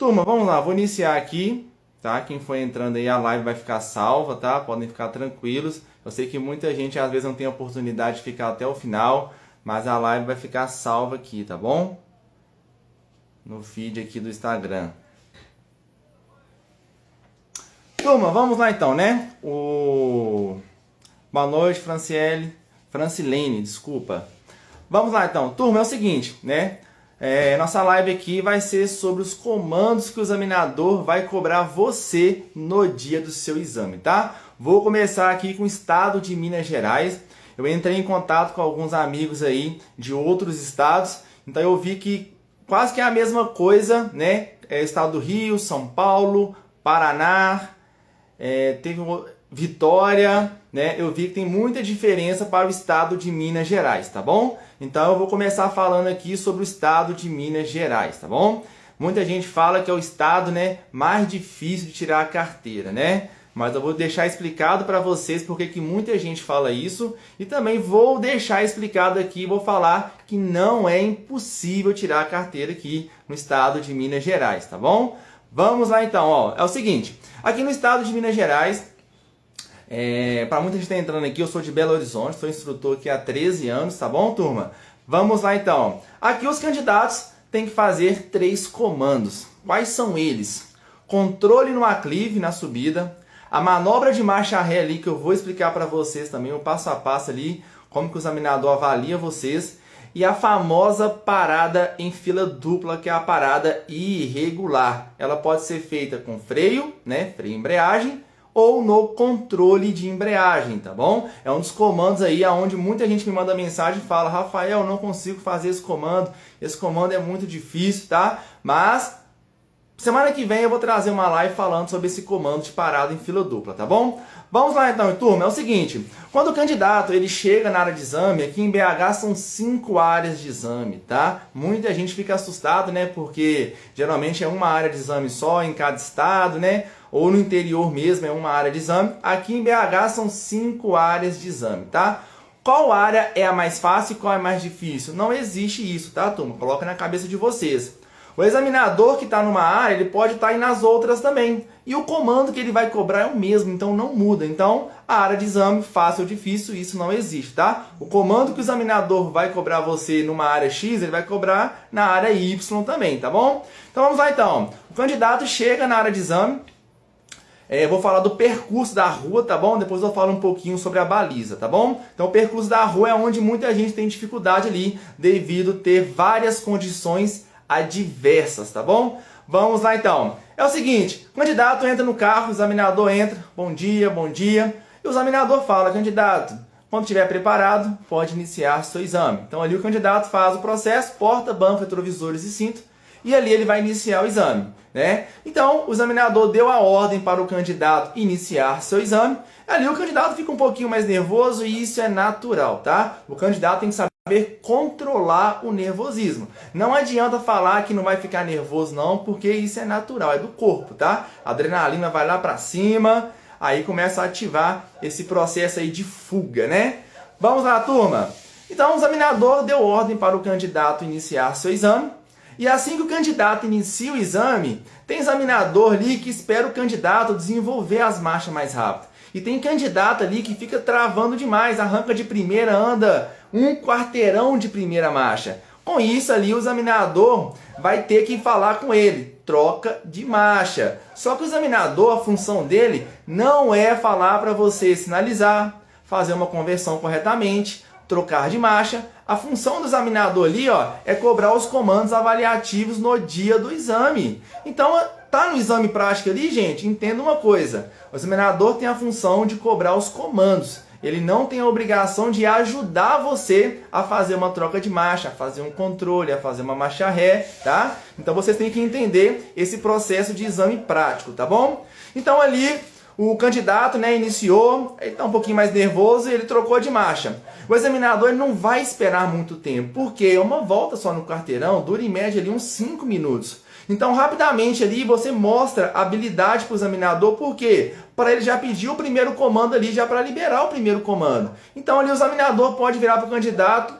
Turma, vamos lá, vou iniciar aqui, tá? Quem for entrando aí, a live vai ficar salva, tá? Podem ficar tranquilos. Eu sei que muita gente às vezes não tem a oportunidade de ficar até o final, mas a live vai ficar salva aqui, tá bom? No feed aqui do Instagram. Turma, vamos lá então, né? Boa noite, Francilene, desculpa. Vamos lá então. Turma, é o seguinte, né? Nossa live aqui vai ser sobre os comandos que o examinador vai cobrar você no dia do seu exame, tá? Vou começar aqui com o estado de Minas Gerais. Eu entrei em contato com alguns amigos aí de outros estados, então eu vi que quase que é a mesma coisa, né? Estado do Rio, São Paulo, Paraná, teve Vitória, né? Eu vi que tem muita diferença para o estado de Minas Gerais, tá bom? Então eu vou começar falando aqui sobre o estado de Minas Gerais, tá bom? Muita gente fala que é o estado, né, mais difícil de tirar a carteira, né? Mas eu vou deixar explicado para vocês porque que muita gente fala isso e também vou deixar explicado aqui, vou falar que não é impossível tirar a carteira aqui no estado de Minas Gerais, tá bom? Vamos lá então, ó. É o seguinte, aqui no estado de Minas Gerais, para muita gente que está entrando aqui, eu sou de Belo Horizonte, sou instrutor aqui há 13 anos, tá bom, turma? Vamos lá então. Aqui os candidatos têm que fazer 3 comandos. Quais são eles? Controle no aclive, na subida, a manobra de marcha ré ali, que eu vou explicar para vocês também, o passo a passo ali, como que o examinador avalia vocês, e a famosa parada em fila dupla, que é a parada irregular. Ela pode ser feita com freio, né, freio e embreagem, ou no controle de embreagem, tá bom? É um dos comandos aí aonde muita gente me manda mensagem e fala: Rafael, eu não consigo fazer esse comando é muito difícil, tá? Mas semana que vem eu vou trazer uma live falando sobre esse comando de parada em fila dupla, tá bom? Vamos lá então, turma, é o seguinte, quando o candidato ele chega na área de exame, aqui em BH são 5 áreas de exame, tá? Muita gente fica assustado, né, porque geralmente é uma área de exame só em cada estado, né? Ou no interior mesmo é uma área de exame. Aqui em BH são 5 áreas de exame, tá? Qual área é a mais fácil e qual é a mais difícil? Não existe isso, tá, turma? Coloca na cabeça de vocês. O examinador que está numa área, ele pode estar aí nas outras também. E o comando que ele vai cobrar é o mesmo, então não muda. Então, a área de exame, fácil ou difícil, isso não existe, tá? O comando que o examinador vai cobrar você numa área X, ele vai cobrar na área Y também, tá bom? Então vamos lá então. O candidato chega na área de exame. Eu vou falar do percurso da rua, tá bom? Depois eu falo um pouquinho sobre a baliza, tá bom? Então o percurso da rua é onde muita gente tem dificuldade ali, devido a ter várias condições adversas, tá bom? Vamos lá então. É o seguinte, o candidato entra no carro, o examinador entra, bom dia, e o examinador fala: candidato, quando estiver preparado, pode iniciar seu exame. Então ali o candidato faz o processo, porta, banco, retrovisores e cinto, e ali ele vai iniciar o exame, né? Então, o examinador deu a ordem para o candidato iniciar seu exame. Ali o candidato fica um pouquinho mais nervoso e isso é natural, tá? O candidato tem que saber controlar o nervosismo. Não adianta falar que não vai ficar nervoso não, porque isso é natural, é do corpo, tá? A adrenalina vai lá para cima, aí começa a ativar esse processo aí de fuga, né? Vamos lá, turma. Então, o examinador deu ordem para o candidato iniciar seu exame. E assim que o candidato inicia o exame, tem examinador ali que espera o candidato desenvolver as marchas mais rápido. E tem candidato ali que fica travando demais, arranca de primeira, anda um quarteirão de primeira marcha. Com isso ali o examinador vai ter que falar com ele, troca de marcha. Só que o examinador, a função dele não é falar para você sinalizar, fazer uma conversão corretamente, trocar de marcha. A função do examinador ali, ó, é cobrar os comandos avaliativos no dia do exame. Então, tá no exame prático ali, gente, entenda uma coisa. O examinador tem a função de cobrar os comandos. Ele não tem a obrigação de ajudar você a fazer uma troca de marcha, a fazer um controle, a fazer uma marcha ré, tá? Então, vocês têm que entender esse processo de exame prático, tá bom? Então, ali o candidato, né, iniciou, ele está um pouquinho mais nervoso e ele trocou de marcha. O examinador ele não vai esperar muito tempo, porque uma volta só no quarteirão dura em média ali uns 5 minutos. Então, rapidamente ali você mostra habilidade para o examinador, por quê? Para ele já pedir o primeiro comando ali, já para liberar o primeiro comando. Então, ali o examinador pode virar para o candidato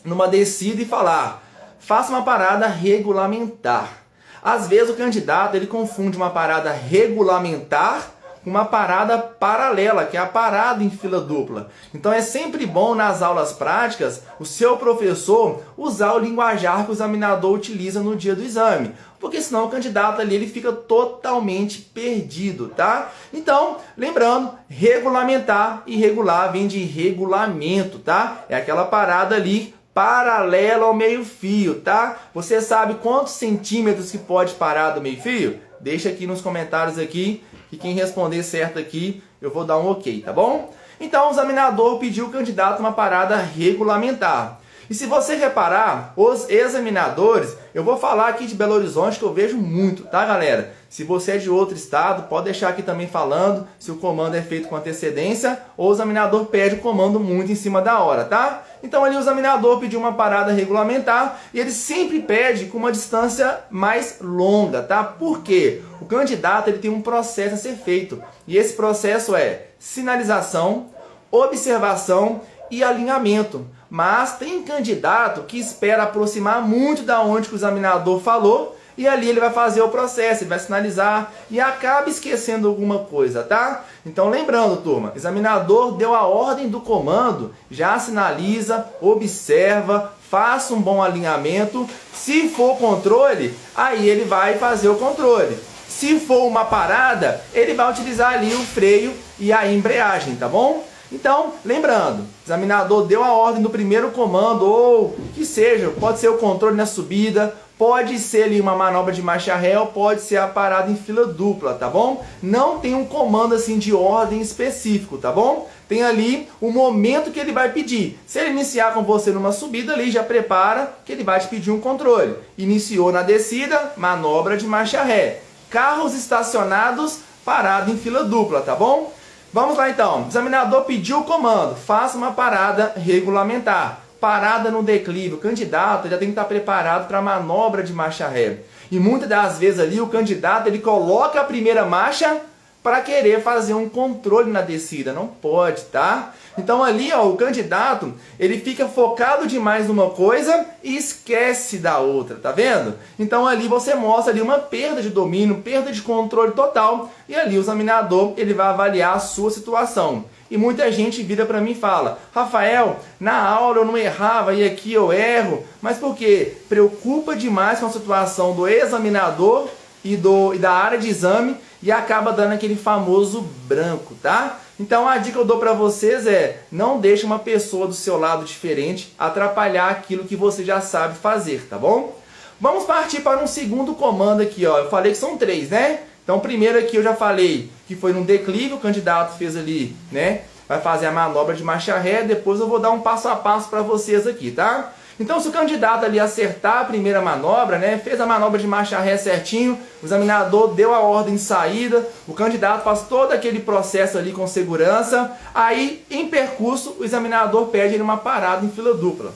numa descida e falar: faça uma parada regulamentar. Às vezes o candidato ele confunde uma parada regulamentar com uma parada paralela, que é a parada em fila dupla. Então é sempre bom nas aulas práticas o seu professor usar o linguajar que o examinador utiliza no dia do exame, porque senão o candidato ali ele fica totalmente perdido, tá? Então, lembrando, regulamentar e regular vem de regulamento, tá? É aquela parada ali paralela ao meio-fio, tá? Você sabe quantos centímetros que pode parar do meio-fio? Deixa aqui nos comentários aqui, que quem responder certo aqui, eu vou dar um ok, tá bom? Então, o examinador pediu ao candidato uma parada regulamentar. E se você reparar, os examinadores, eu vou falar aqui de Belo Horizonte, que eu vejo muito, tá, galera? Se você é de outro estado, pode deixar aqui também falando se o comando é feito com antecedência ou o examinador pede o comando muito em cima da hora, tá? Então ali o examinador pediu uma parada regulamentar e ele sempre pede com uma distância mais longa, tá? Por quê? O candidato ele tem um processo a ser feito e esse processo é sinalização, observação e alinhamento. Mas tem candidato que espera aproximar muito da onde que o examinador falou e ali ele vai fazer o processo, ele vai sinalizar e acaba esquecendo alguma coisa, tá? Então lembrando, turma, o examinador deu a ordem do comando, já sinaliza, observa, faça um bom alinhamento. Se for controle, aí ele vai fazer o controle. Se for uma parada, ele vai utilizar ali o freio e a embreagem, tá bom? Então, lembrando, o examinador deu a ordem do primeiro comando, ou que seja, pode ser o controle na subida, pode ser ali uma manobra de marcha ré, ou pode ser a parada em fila dupla, tá bom? Não tem um comando assim de ordem específico, tá bom? Tem ali o momento que ele vai pedir. Se ele iniciar com você numa subida ali, já prepara que ele vai te pedir um controle. Iniciou na descida, manobra de marcha ré. Carros estacionados, parada em fila dupla, tá bom? Vamos lá então, o examinador pediu o comando, faça uma parada regulamentar, parada no declive, o candidato já tem que estar preparado para a manobra de marcha ré. E muitas das vezes ali o candidato ele coloca a primeira marcha para querer fazer um controle na descida, não pode, tá? Então ali ó, o candidato ele fica focado demais numa coisa e esquece da outra, tá vendo? Então ali você mostra ali uma perda de domínio, perda de controle total e ali o examinador ele vai avaliar a sua situação. E muita gente vira para mim e fala, Rafael, na aula eu não errava e aqui eu erro, mas por quê? Preocupa demais com a situação do examinador e da área de exame e acaba dando aquele famoso branco, tá? Então a dica que eu dou para vocês é, não deixe uma pessoa do seu lado diferente atrapalhar aquilo que você já sabe fazer, tá bom? Vamos partir para um segundo comando aqui, ó. Eu falei que são 3, né? Então primeiro aqui eu já falei que foi num declive, o candidato fez ali, né? Vai fazer a manobra de marcha ré, depois eu vou dar um passo a passo para vocês aqui, tá? Então se o candidato ali acertar a primeira manobra, né, fez a manobra de marcha ré certinho, o examinador deu a ordem de saída, o candidato faz todo aquele processo ali com segurança, aí em percurso o examinador pede ele uma parada em fila dupla.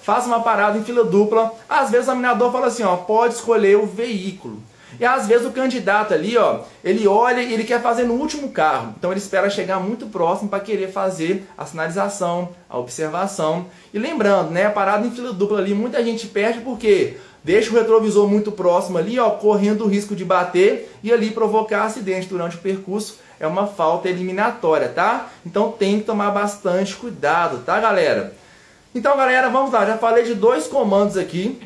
Faça uma parada em fila dupla, às vezes o examinador fala assim, ó, pode escolher o veículo. E às vezes o candidato ali, ó, ele olha e ele quer fazer no último carro. Então ele espera chegar muito próximo para querer fazer a sinalização, a observação. E lembrando, né, a parada em fila dupla ali, muita gente perde porque deixa o retrovisor muito próximo ali, ó, correndo o risco de bater e ali provocar acidente durante o percurso. É uma falta eliminatória, tá? Então tem que tomar bastante cuidado, tá, galera? Então, galera, vamos lá. Já falei de 2 comandos aqui.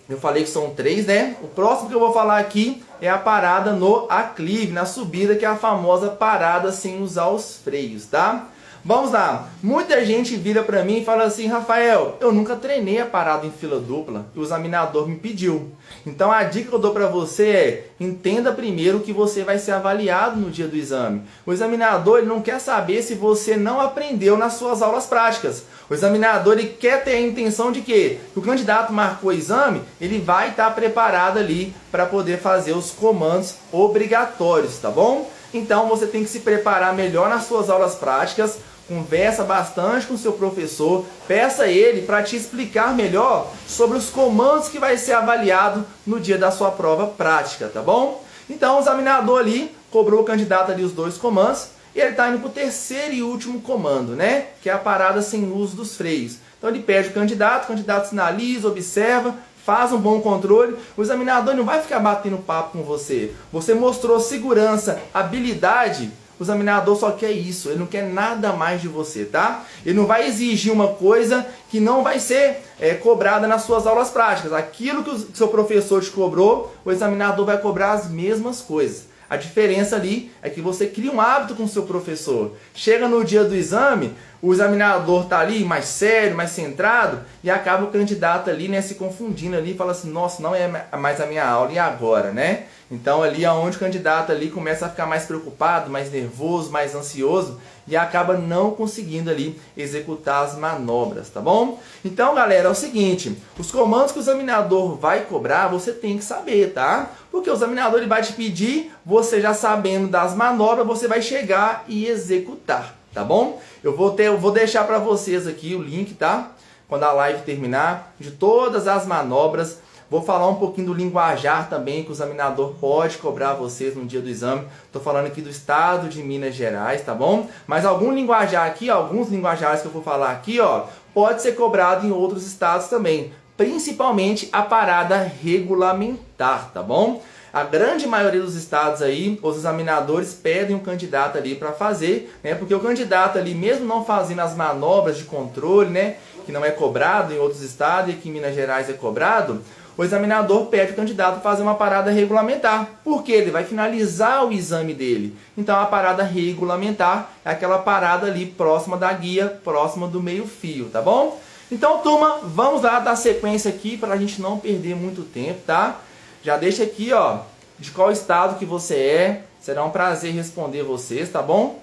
Eu falei que são 3, né? O próximo que eu vou falar aqui é a parada no aclive, na subida, que é a famosa parada sem usar os freios, tá? Vamos lá. Muita gente vira pra mim e fala assim, Rafael, eu nunca treinei a parada em fila dupla e o examinador me pediu. Então a dica que eu dou pra você é, entenda primeiro que você vai ser avaliado no dia do exame. O examinador ele não quer saber se você não aprendeu nas suas aulas práticas. O examinador ele quer ter a intenção de que o candidato marcou o exame, ele vai estar preparado ali para poder fazer os comandos obrigatórios, tá bom? Então você tem que se preparar melhor nas suas aulas práticas, conversa bastante com o seu professor, peça a ele para te explicar melhor sobre os comandos que vai ser avaliado no dia da sua prova prática, tá bom? Então o examinador ali cobrou o candidato ali os 2 comandos, e ele está indo para o terceiro e último comando, né? Que é a parada sem uso dos freios. Então ele pede o candidato sinaliza, observa, faz um bom controle, o examinador não vai ficar batendo papo com você. Você mostrou segurança, habilidade, o examinador só quer isso, ele não quer nada mais de você, tá? Ele não vai exigir uma coisa que não vai ser cobrada nas suas aulas práticas. Aquilo que o seu professor te cobrou, o examinador vai cobrar as mesmas coisas. A diferença ali é que você cria um hábito com o seu professor. Chega no dia do exame, o examinador está ali mais sério, mais centrado, e acaba o candidato ali, né, se confundindo ali, fala assim, nossa, não é mais a minha aula, e agora, né? Então ali é onde o candidato ali começa a ficar mais preocupado, mais nervoso, mais ansioso, e acaba não conseguindo ali executar as manobras, tá bom? Então, galera, é o seguinte, os comandos que o examinador vai cobrar, você tem que saber, tá? Porque o examinador ele vai te pedir, você já sabendo das manobras, você vai chegar e executar, tá bom? Eu vou deixar para vocês aqui o link, tá? Quando a live terminar, de todas as manobras. Vou falar um pouquinho do linguajar também, que o examinador pode cobrar vocês no dia do exame. Estou falando aqui do estado de Minas Gerais, tá bom? Mas algum linguajar aqui, alguns linguajares que eu vou falar aqui, ó, pode ser cobrado em outros estados também. Principalmente a parada regulamentar, tá bom? A grande maioria dos estados aí, os examinadores pedem um candidato ali para fazer, né? Porque o candidato ali, mesmo não fazendo as manobras de controle, né? Que não é cobrado em outros estados e que em Minas Gerais é cobrado, o examinador pede o candidato fazer uma parada regulamentar, porque ele vai finalizar o exame dele. Então a parada regulamentar é aquela parada ali próxima da guia, próxima do meio-fio, tá bom? Então, turma, vamos lá dar sequência aqui para a gente não perder muito tempo, tá? Já deixa aqui, ó, de qual estado que você é. Será um prazer responder vocês, tá bom?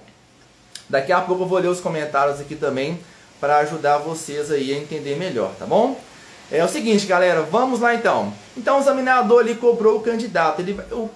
Daqui a pouco eu vou ler os comentários aqui também para ajudar vocês aí a entender melhor, tá bom? É o seguinte, galera, vamos lá então. Então o examinador ele cobrou o candidato.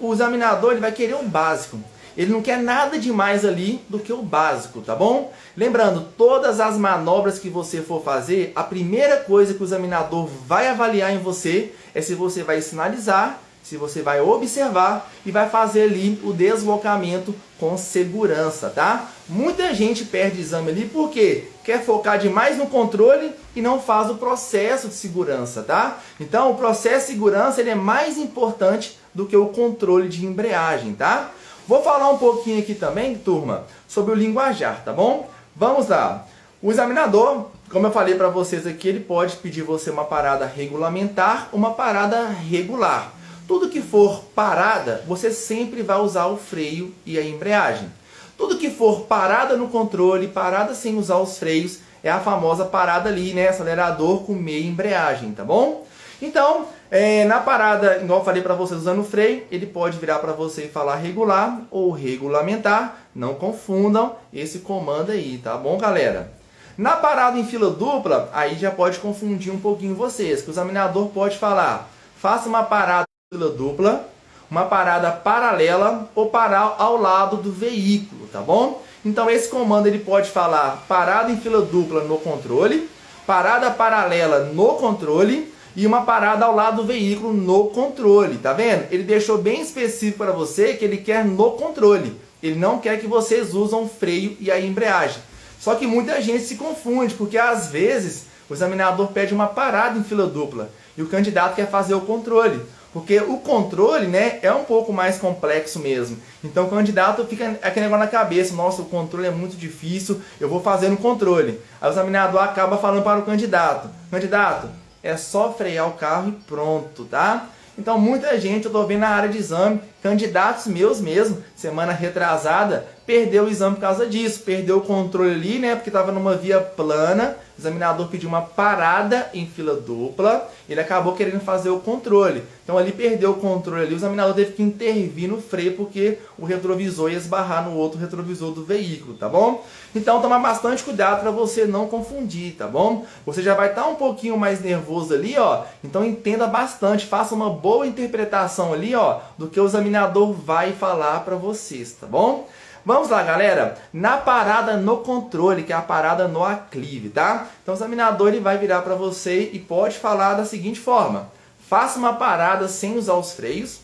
O examinador ele vai querer um básico. Ele não quer nada demais ali do que o básico, tá bom? Lembrando, todas as manobras que você for fazer, a primeira coisa que o examinador vai avaliar em você é se você vai sinalizar, se você vai observar e vai fazer ali o deslocamento com segurança, tá? Muita gente perde exame ali porque quer focar demais no controle e não faz o processo de segurança, tá? Então, o processo de segurança ele é mais importante do que o controle de embreagem, tá? Vou falar um pouquinho aqui também, turma, sobre o linguajar, tá bom? Vamos lá. O examinador, como eu falei para vocês aqui, ele pode pedir você uma parada regulamentar, uma parada regular. Tudo que for parada, você sempre vai usar o freio e a embreagem. Tudo que for parada no controle, parada sem usar os freios, é a famosa parada ali, né? Acelerador com meia embreagem, tá bom? Então, na parada, igual eu falei para vocês, usando o freio, ele pode virar para você e falar regular ou regulamentar. Não confundam esse comando aí, tá bom, galera? Na parada em fila dupla, aí já pode confundir um pouquinho vocês, que o examinador pode falar, faça uma parada em fila dupla, uma parada paralela ou parar ao lado do veículo, tá bom? Então esse comando ele pode falar parada em fila dupla no controle, parada paralela no controle e uma parada ao lado do veículo no controle, tá vendo? Ele deixou bem específico para você que ele quer no controle. Ele não quer que vocês usem o freio e a embreagem. Só que muita gente se confunde, porque às vezes o examinador pede uma parada em fila dupla e o candidato quer fazer o controle. Porque o controle, né, é um pouco mais complexo mesmo. Então o candidato fica aquele negócio na cabeça, nossa, o controle é muito difícil, eu vou fazer no controle. Aí o examinador acaba falando para o candidato, é só frear o carro e pronto, tá? Então muita gente, eu tô vendo na área de exame, candidatos meus mesmo, semana retrasada, perdeu o exame por causa disso, perdeu o controle ali, né, porque estava numa via plana, o examinador pediu uma parada em fila dupla, ele acabou querendo fazer o controle. Então ali perdeu o controle ali, o examinador teve que intervir no freio porque o retrovisor ia esbarrar no outro retrovisor do veículo, tá bom? Então toma bastante cuidado para você não confundir, tá bom? Você já vai estar um pouquinho mais nervoso ali, ó, então entenda bastante, faça uma boa interpretação ali, ó, do que o examinador vai falar para vocês, tá bom? Vamos lá, galera, na parada no controle, que é a parada no aclive, tá? Então o examinador ele vai virar para você e pode falar da seguinte forma: faça uma parada sem usar os freios,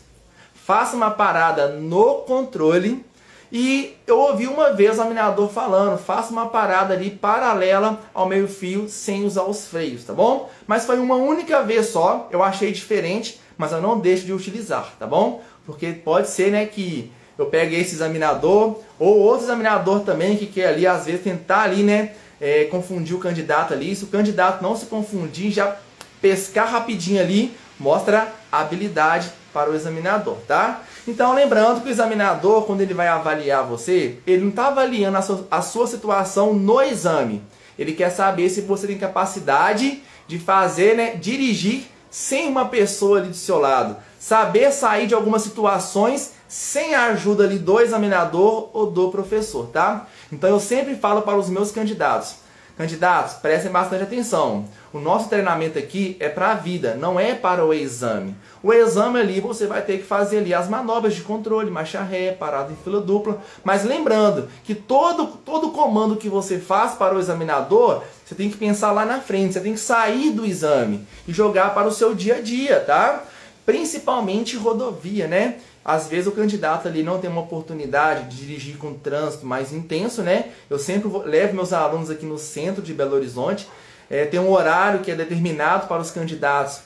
faça uma parada no controle E eu ouvi uma vez o examinador falando, faça uma parada ali paralela ao meio-fio sem usar os freios, tá bom? Mas foi uma única vez só, eu achei diferente, mas eu não deixo de utilizar, tá bom? Porque pode ser, né, que eu pegue esse examinador ou outro examinador também que quer ali, às vezes, tentar ali, né, confundir o candidato ali. Se o candidato não se confundir, já pescar rapidinho ali, mostra habilidade para o examinador, tá? Então, lembrando que o examinador, quando ele vai avaliar você, ele não está avaliando a sua situação no exame. Ele quer saber se você tem capacidade de fazer, né, dirigir sem uma pessoa ali do seu lado. Saber sair de algumas situações sem a ajuda ali do examinador ou do professor, tá? Então eu sempre falo para os meus candidatos: candidatos, prestem bastante atenção. O nosso treinamento aqui é para a vida, não é para o exame. O exame ali você vai ter que fazer ali as manobras de controle, marcha ré, parada em fila dupla. Mas lembrando que todo comando que você faz para o examinador, você tem que pensar lá na frente, você tem que sair do exame e jogar para o seu dia a dia, tá? Principalmente rodovia, né? Às vezes o candidato ali não tem uma oportunidade de dirigir com trânsito mais intenso, né? Eu sempre levo meus alunos aqui no centro de Belo Horizonte. Tem um horário que é determinado para os candidatos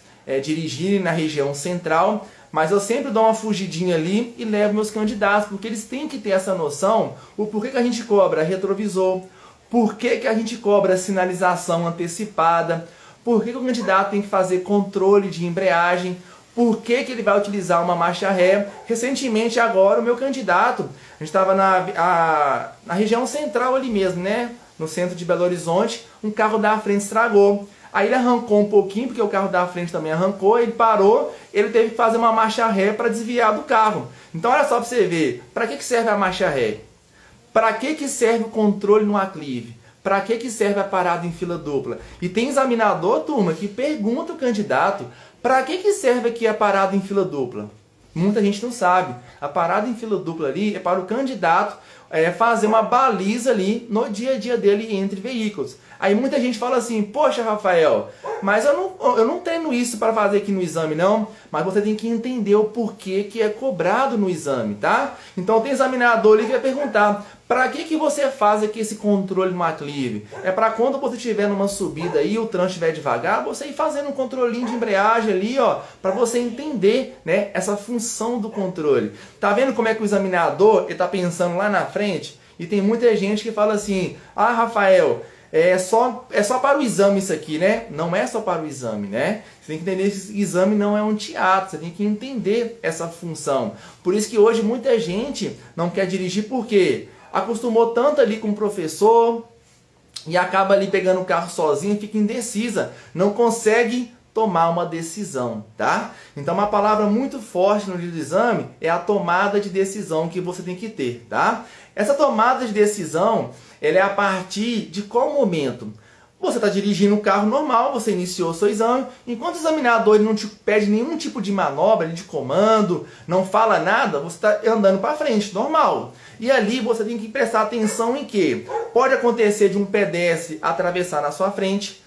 dirigirem na região central, mas eu sempre dou uma fugidinha ali e levo meus candidatos, porque eles têm que ter essa noção, o porquê que a gente cobra retrovisor, por que a gente cobra sinalização antecipada, por que o candidato tem que fazer controle de embreagem, por que ele vai utilizar uma marcha ré. Recentemente agora o meu candidato, a gente estava na região central ali mesmo, né? No centro de Belo Horizonte, um carro da frente estragou. Aí ele arrancou um pouquinho, porque o carro da frente também arrancou, ele parou, ele teve que fazer uma marcha ré para desviar do carro. Então olha só para você ver, para que serve a marcha ré? Para que serve o controle no aclive? Para que serve a parada em fila dupla? E tem examinador, turma, que pergunta o candidato: para que serve aqui a parada em fila dupla? Muita gente não sabe. A parada em fila dupla ali é para o candidato fazer uma baliza ali no dia a dia dele entre veículos. Aí muita gente fala assim: poxa, Rafael, mas eu não treino isso para fazer aqui no exame, não. Mas você tem que entender o porquê que é cobrado no exame, tá? Então tem examinador ali que vai perguntar: para que você faz aqui esse controle no aclive? É para quando você estiver numa subida e o trânsito estiver devagar, você ir fazendo um controlinho de embreagem ali, ó, para você entender, né, essa função do controle. Tá vendo como é que o examinador está pensando lá na frente? E tem muita gente que fala assim: ah, Rafael, é só para o exame isso aqui, né? Não é só para o exame, né? Você tem que entender que esse exame não é um teatro, você tem que entender essa função. Por isso que hoje muita gente não quer dirigir, por quê? Acostumou tanto ali com o professor e acaba ali pegando o carro sozinho, fica indecisa, não consegue tomar uma decisão, tá? Então uma palavra muito forte no dia do exame é a tomada de decisão que você tem que ter, tá? Essa tomada de decisão, ela é a partir de qual momento? Você está dirigindo um carro normal, você iniciou o seu exame, enquanto o examinador ele não te pede nenhum tipo de manobra, de comando, não fala nada, você está andando para frente, normal. E ali você tem que prestar atenção em que pode acontecer de um pedestre atravessar na sua frente,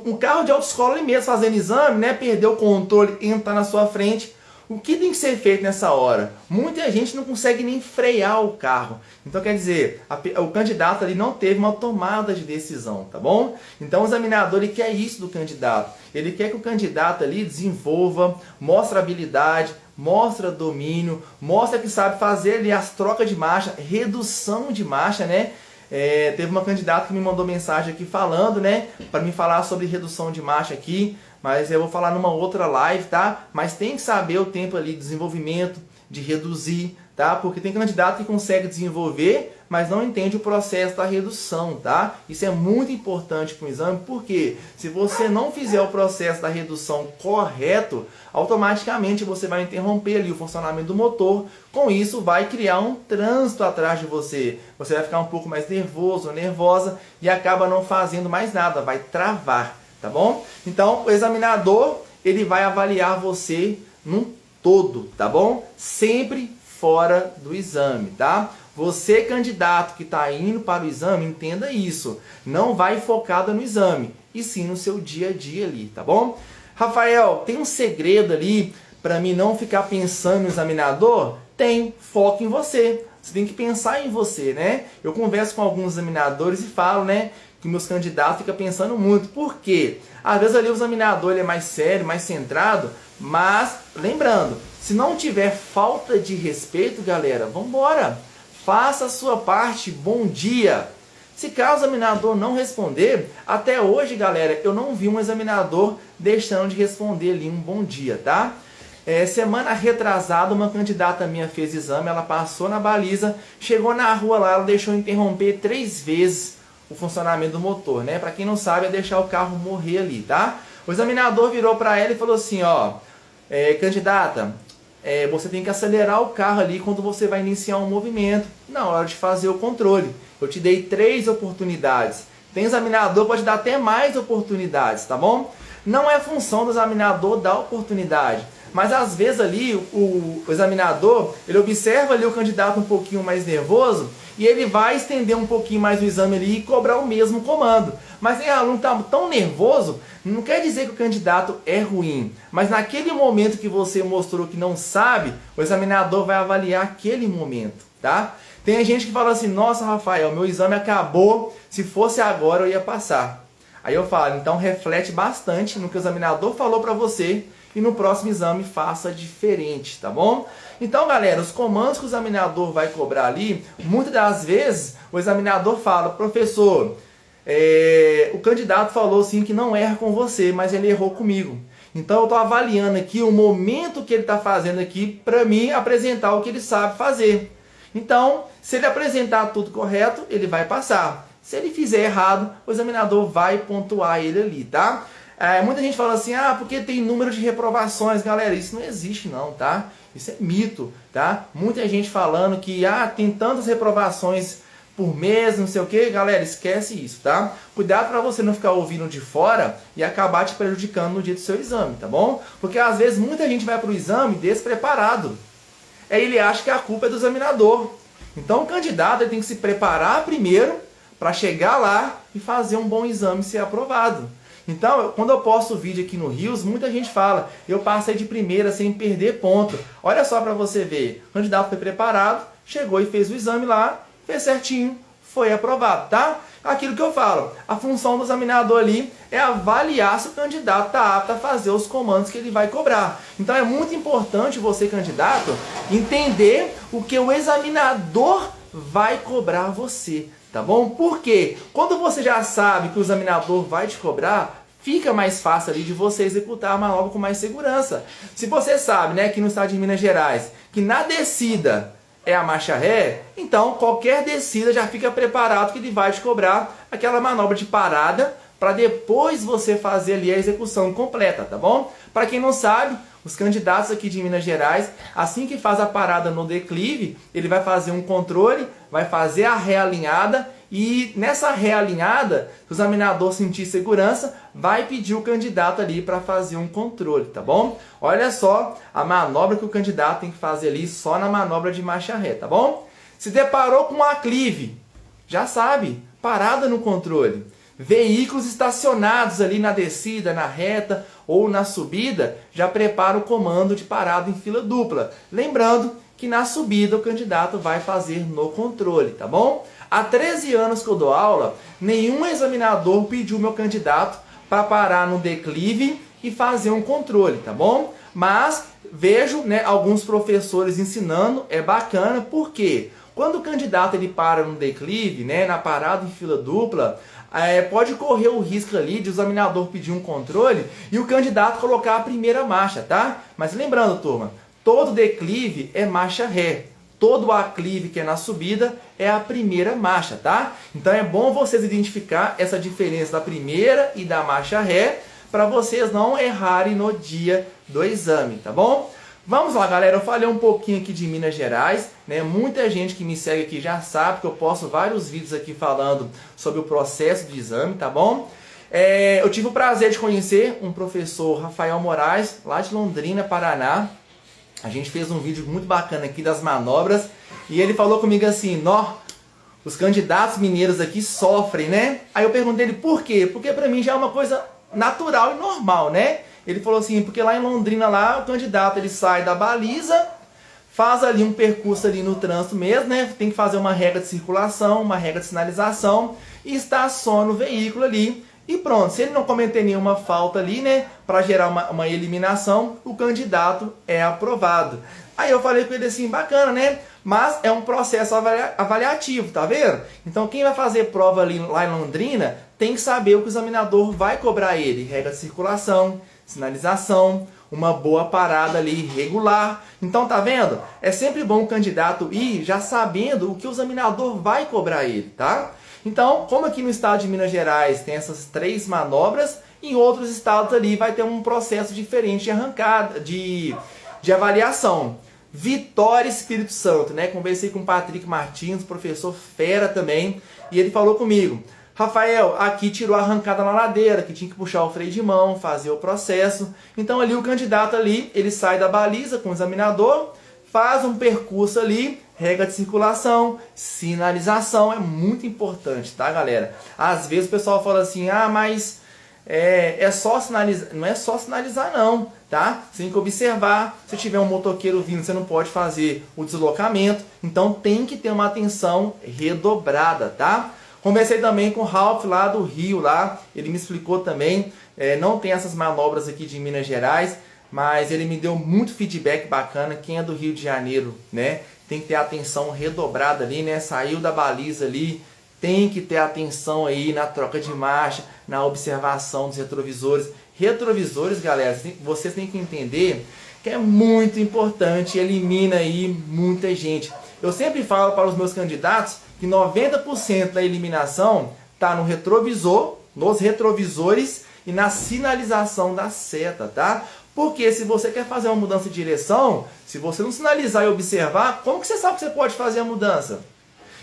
um carro de autoescola ali mesmo fazendo exame, né, perder o controle e entrar na sua frente. O que tem que ser feito nessa hora? Muita gente não consegue nem frear o carro. Então quer dizer, o candidato ali não teve uma tomada de decisão, tá bom? Então o examinador ele quer isso do candidato. Ele quer que o candidato ali desenvolva, mostre habilidade, mostra domínio, mostra que sabe fazer ali as trocas de marcha, redução de marcha, né? Teve uma candidata que me mandou mensagem aqui falando, né, para me falar sobre redução de marcha aqui, mas eu vou falar numa outra live, tá? Mas tem que saber o tempo ali de desenvolvimento, de reduzir, tá? Porque tem candidato que consegue desenvolver, mas não entende o processo da redução, tá? Isso é muito importante para o exame, porque se você não fizer o processo da redução correto, automaticamente você vai interromper ali o funcionamento do motor. Com isso, vai criar um trânsito atrás de você. Você vai ficar um pouco mais nervoso ou nervosa e acaba não fazendo mais nada, vai travar, tá bom? Então, o examinador, ele vai avaliar você num todo, tá bom? Sempre fora do exame, tá? Você, candidato que está indo para o exame, entenda isso. Não vai focada no exame, e sim no seu dia a dia ali, tá bom? Rafael, tem um segredo ali para mim não ficar pensando no examinador? Tem, foco em você. Você tem que pensar em você, né? Eu converso com alguns examinadores e falo, né, que meus candidatos ficam pensando muito. Por quê? Às vezes ali o examinador ele é mais sério, mais centrado, mas lembrando, se não tiver falta de respeito, galera, vambora. Faça a sua parte, bom dia. Se caso o examinador não responder, até hoje, galera, eu não vi um examinador deixando de responder ali um bom dia, tá? Semana retrasada, uma candidata minha fez exame, ela passou na baliza, chegou na rua lá, ela deixou interromper 3 vezes o funcionamento do motor, né? Para quem não sabe, é deixar o carro morrer ali, tá? O examinador virou para ela e falou assim, ó, candidata, você tem que acelerar o carro ali quando você vai iniciar um movimento, na hora de fazer o controle. Eu te dei 3 oportunidades. Tem examinador que pode dar até mais oportunidades, tá bom? Não é função do examinador dar oportunidade. Mas às vezes ali o examinador, ele observa ali o candidato um pouquinho mais nervoso e ele vai estender um pouquinho mais o exame ali e cobrar o mesmo comando. Mas tem aluno que está tão nervoso, não quer dizer que o candidato é ruim. Mas naquele momento que você mostrou que não sabe, o examinador vai avaliar aquele momento, tá? Tem gente que fala assim, nossa Rafael, meu exame acabou, se fosse agora eu ia passar. Aí eu falo, então reflete bastante no que o examinador falou para você e no próximo exame faça diferente, tá bom? Então, galera, os comandos que o examinador vai cobrar ali, muitas das vezes o examinador fala, professor, o candidato falou assim que não erra com você, mas ele errou comigo. Então eu estou avaliando aqui o momento que ele está fazendo aqui para mim apresentar o que ele sabe fazer. Então, se ele apresentar tudo correto, ele vai passar. Se ele fizer errado, o examinador vai pontuar ele ali, tá? Muita gente fala assim, porque tem número de reprovações, galera, isso não existe não, tá? Isso é mito, tá? Muita gente falando que, tem tantas reprovações por mês, não sei o que, galera, esquece isso, tá? Cuidado para você não ficar ouvindo de fora e acabar te prejudicando no dia do seu exame, tá bom? Porque às vezes muita gente vai para o exame despreparado. Aí ele acha que a culpa é do examinador. Então o candidato ele tem que se preparar primeiro para chegar lá e fazer um bom exame e ser aprovado. Então, quando eu posto vídeo aqui no Rios, muita gente fala, eu passei de primeira sem perder ponto. Olha só para você ver, o candidato foi preparado, chegou e fez o exame lá, fez certinho, foi aprovado, tá? Aquilo que eu falo, a função do examinador ali é avaliar se o candidato está apto a fazer os comandos que ele vai cobrar. Então é muito importante você, candidato, entender o que o examinador vai cobrar você. Tá bom? Porque quando você já sabe que o examinador vai te cobrar, fica mais fácil ali de você executar a manobra com mais segurança. Se você sabe, né, que no estado de Minas Gerais, que na descida é a marcha ré, então qualquer descida já fica preparado que ele vai te cobrar aquela manobra de parada para depois você fazer ali a execução completa, tá bom? Para quem não sabe, os candidatos aqui de Minas Gerais, assim que faz a parada no declive, ele vai fazer um controle, vai fazer a realinhada e nessa realinhada, se o examinador sentir segurança, vai pedir o candidato ali para fazer um controle, tá bom? Olha só a manobra que o candidato tem que fazer ali só na manobra de marcha ré, tá bom? Se deparou com um aclive, já sabe, parada no controle. Veículos estacionados ali na descida, na reta ou na subida, já prepara o comando de parada em fila dupla. Lembrando que na subida o candidato vai fazer no controle, tá bom? Há 13 anos que eu dou aula, nenhum examinador pediu meu candidato para parar no declive e fazer um controle, tá bom? Mas vejo, né, alguns professores ensinando, é bacana, porque quando o candidato ele para no declive, né, na parada em fila dupla, pode correr o risco ali de o examinador pedir um controle e o candidato colocar a primeira marcha, tá? Mas lembrando, turma, todo declive é marcha ré. Todo aclive que é na subida é a primeira marcha, tá? Então é bom vocês identificar essa diferença da primeira e da marcha ré para vocês não errarem no dia do exame, tá bom? Vamos lá, galera, eu falei um pouquinho aqui de Minas Gerais, né? Muita gente que me segue aqui já sabe que eu posto vários vídeos aqui falando sobre o processo de exame, tá bom? Eu tive o prazer de conhecer um professor, Rafael Moraes, lá de Londrina, Paraná. A gente fez um vídeo muito bacana aqui das manobras e ele falou comigo assim, os candidatos mineiros aqui sofrem, né? Aí eu perguntei ele por quê? Porque pra mim já é uma coisa natural e normal, né? Ele falou assim, porque lá em Londrina, lá o candidato ele sai da baliza, faz ali um percurso ali no trânsito mesmo, né? Tem que fazer uma regra de circulação, uma regra de sinalização e estaciona o veículo ali. E pronto, se ele não cometer nenhuma falta ali, né, para gerar uma eliminação, o candidato é aprovado. Aí eu falei com ele assim, bacana, né? Mas é um processo avaliativo, tá vendo? Então quem vai fazer prova ali lá em Londrina tem que saber o que o examinador vai cobrar ele. Regra de circulação, sinalização, uma boa parada ali regular. Então tá vendo? É sempre bom o candidato ir já sabendo o que o examinador vai cobrar ele, tá? Então, como aqui no estado de Minas Gerais tem essas 3 manobras, em outros estados ali vai ter um processo diferente de arrancada, de avaliação. Vitória, Espírito Santo, né? Conversei com o Patrick Martins, professor fera também, e ele falou comigo, Rafael, aqui tirou a arrancada na ladeira, que tinha que puxar o freio de mão, fazer o processo. Então ali o candidato ali, ele sai da baliza com o examinador, faz um percurso ali, regra de circulação, sinalização, é muito importante, tá, galera? Às vezes o pessoal fala assim, mas é só sinalizar. Não é só sinalizar não, tá? Você tem que observar, se tiver um motoqueiro vindo, você não pode fazer o deslocamento, então tem que ter uma atenção redobrada, tá? Conversei também com o Ralph lá do Rio, lá, ele me explicou também, não tem essas manobras aqui de Minas Gerais, mas ele me deu muito feedback bacana. Quem é do Rio de Janeiro, né, tem que ter atenção redobrada ali, né, saiu da baliza ali, tem que ter atenção aí na troca de marcha, na observação dos retrovisores. Retrovisores, galera, vocês têm que entender que é muito importante, elimina aí muita gente. Eu sempre falo para os meus candidatos que 90% da eliminação está no retrovisor, nos retrovisores e na sinalização da seta, tá? Porque se você quer fazer uma mudança de direção, se você não sinalizar e observar, como que você sabe que você pode fazer a mudança?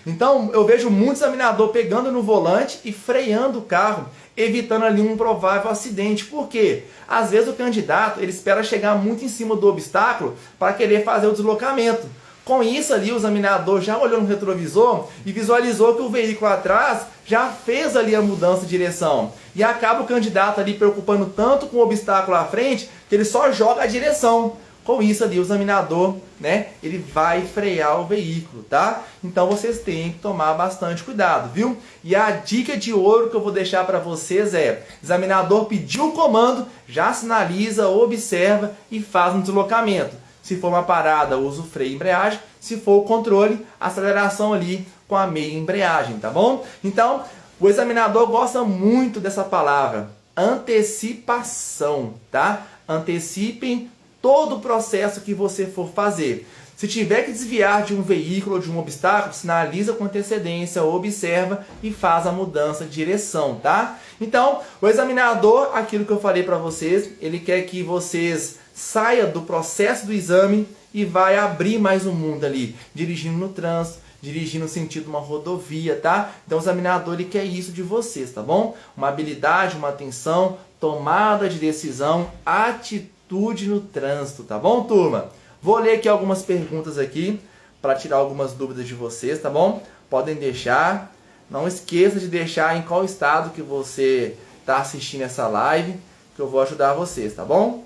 Então, eu vejo muito examinador pegando no volante e freando o carro, evitando ali um provável acidente. Por quê? Às vezes o candidato, ele espera chegar muito em cima do obstáculo para querer fazer o deslocamento. Com isso ali, o examinador já olhou no retrovisor e visualizou que o veículo atrás já fez ali a mudança de direção. E acaba o candidato ali preocupando tanto com o obstáculo à frente, que ele só joga a direção. Com isso ali, o examinador, né, ele vai frear o veículo, tá? Então vocês têm que tomar bastante cuidado, viu? E a dica de ouro que eu vou deixar para vocês é: examinador pediu o comando, já sinaliza, observa e faz um deslocamento. Se for uma parada, usa o freio e embreagem. Se for o controle, aceleração ali com a meia embreagem, tá bom? Então, o examinador gosta muito dessa palavra, antecipação, tá? Antecipem todo o processo que você for fazer. Se tiver que desviar de um veículo ou de um obstáculo, sinaliza com antecedência, observa e faz a mudança de direção, tá? Então, o examinador, aquilo que eu falei para vocês, ele quer que vocês saia do processo do exame e vai abrir mais um mundo ali, dirigindo no trânsito, dirigindo no sentido de uma rodovia, tá? Então o examinador, ele quer isso de vocês, tá bom? Uma habilidade, uma atenção, tomada de decisão, atitude no trânsito, tá bom, turma? Vou ler aqui algumas perguntas aqui para tirar algumas dúvidas de vocês, tá bom? Podem deixar. Não esqueça de deixar em qual estado que você está assistindo essa live, que eu vou ajudar vocês, tá bom?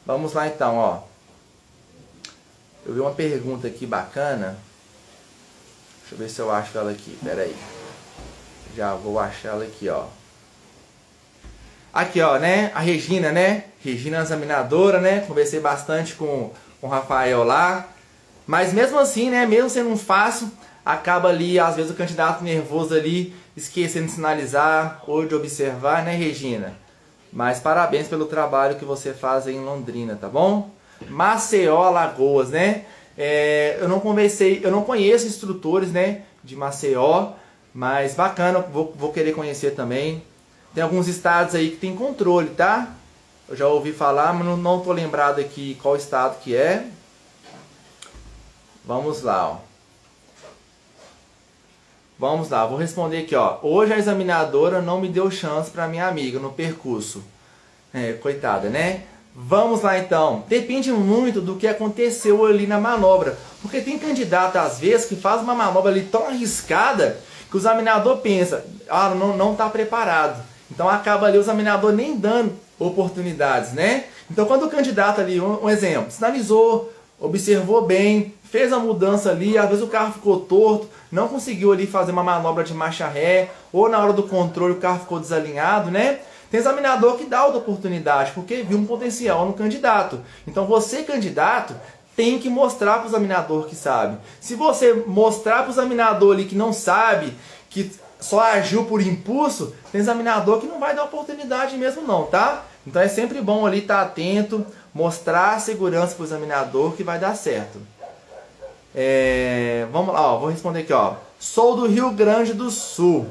Vamos lá então, ó. Eu vi uma pergunta aqui bacana. Deixa eu ver se eu acho ela aqui, pera aí. Já vou achar ela aqui, ó. Aqui, ó, né? A Regina, né? Regina examinadora, né? Conversei bastante com o Rafael lá. Mas mesmo assim, né? Mesmo sendo um fácil, acaba ali, às vezes, o candidato nervoso ali, esquecendo de sinalizar ou de observar, né, Regina? Mas parabéns pelo trabalho que você faz aí em Londrina, tá bom? Maceió, Alagoas, né? Eu não conheço instrutores, né, de Maceió, mas bacana, vou querer conhecer também. Tem alguns estados aí que tem controle, tá? Eu já ouvi falar, mas não tô lembrado aqui qual estado que é. Vamos lá, ó. Vamos lá, vou responder aqui, ó. Hoje a examinadora não me deu chance para minha amiga no percurso. Coitada, né? Vamos lá então. Depende muito do que aconteceu ali na manobra. Porque tem candidato, às vezes, que faz uma manobra ali tão arriscada que o examinador pensa, não está preparado. Então acaba ali o examinador nem dando oportunidades, né? Então quando o candidato ali, um exemplo, sinalizou, observou bem, fez a mudança ali, às vezes o carro ficou torto, não conseguiu ali fazer uma manobra de marcha ré, ou na hora do controle o carro ficou desalinhado, né? Tem examinador que dá outra oportunidade, porque viu um potencial no candidato. Então você, candidato, tem que mostrar para o examinador que sabe. Se você mostrar para o examinador ali que não sabe, que só agiu por impulso, tem examinador que não vai dar oportunidade mesmo não, tá? Então é sempre bom ali estar atento, mostrar a segurança para o examinador que vai dar certo. Vamos lá, ó, vou responder aqui, ó. Sou do Rio Grande do Sul.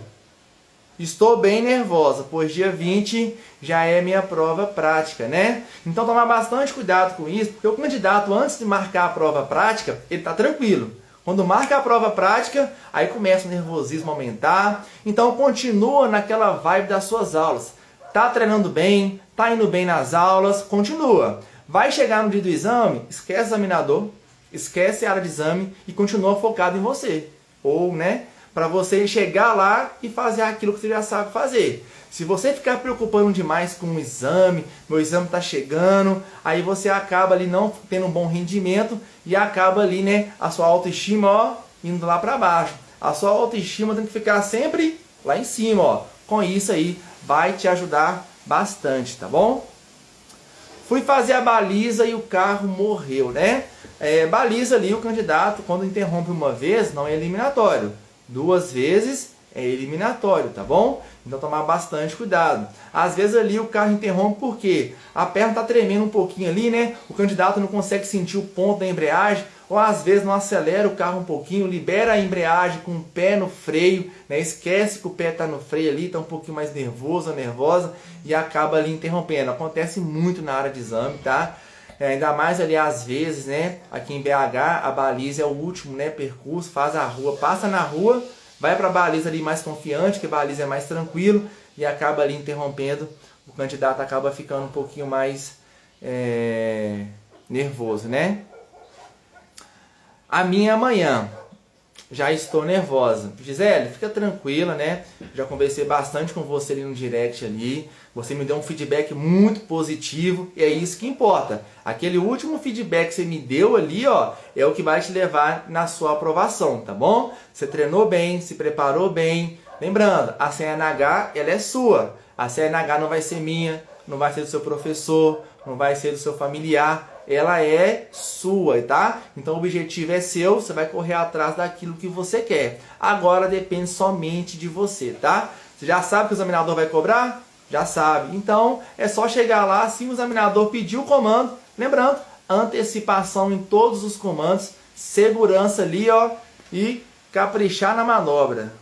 Estou bem nervosa, pois dia 20 já é minha prova prática, né? Então tomar bastante cuidado com isso, porque o candidato, antes de marcar a prova prática, ele está tranquilo. Quando marca a prova prática, aí começa o nervosismo a aumentar. Então continua naquela vibe das suas aulas. Tá treinando bem, tá indo bem nas aulas, continua. Vai chegar no dia do exame, esquece o examinador, esquece a área de exame e continua focado em você. Ou, né? Para você chegar lá e fazer aquilo que você já sabe fazer. Se você ficar preocupando demais com o exame, meu exame está chegando, aí você acaba ali não tendo um bom rendimento e acaba ali, né, a sua autoestima, ó, indo lá para baixo. A sua autoestima tem que ficar sempre lá em cima, ó. Com isso aí vai te ajudar bastante, tá bom? Fui fazer a baliza e o carro morreu, né? Baliza ali o candidato, quando interrompe uma vez, não é eliminatório. 2 vezes é eliminatório, tá bom? Então tomar bastante cuidado. Às vezes ali o carro interrompe porque a perna está tremendo um pouquinho ali, né? O candidato não consegue sentir o ponto da embreagem, ou às vezes não acelera o carro um pouquinho, libera a embreagem com o pé no freio, né? Esquece que o pé está no freio ali, está um pouquinho mais nervoso ou nervosa e acaba ali interrompendo. Acontece muito na área de exame, tá? Ainda mais ali às vezes, né? Aqui em BH a baliza é o último, né, percurso, faz a rua, passa na rua, vai para a baliza ali mais confiante, que a baliza é mais tranquilo e acaba ali interrompendo. O candidato acaba ficando um pouquinho mais nervoso, né? A minha amanhã. Já estou nervosa. Gisele, fica tranquila, né? Já conversei bastante com você ali no direct ali. Você me deu um feedback muito positivo e é isso que importa. Aquele último feedback que você me deu ali, ó, é o que vai te levar na sua aprovação, tá bom? Você treinou bem, se preparou bem. Lembrando, a CNH, ela é sua. A CNH não vai ser minha, não vai ser do seu professor, não vai ser do seu familiar. Ela é sua, tá? Então o objetivo é seu, você vai correr atrás daquilo que você quer. Agora depende somente de você, tá? Você já sabe que o examinador vai cobrar? Já sabe. Então é só chegar lá, assim o examinador pedir o comando. Lembrando, antecipação em todos os comandos, segurança ali, ó, e caprichar na manobra.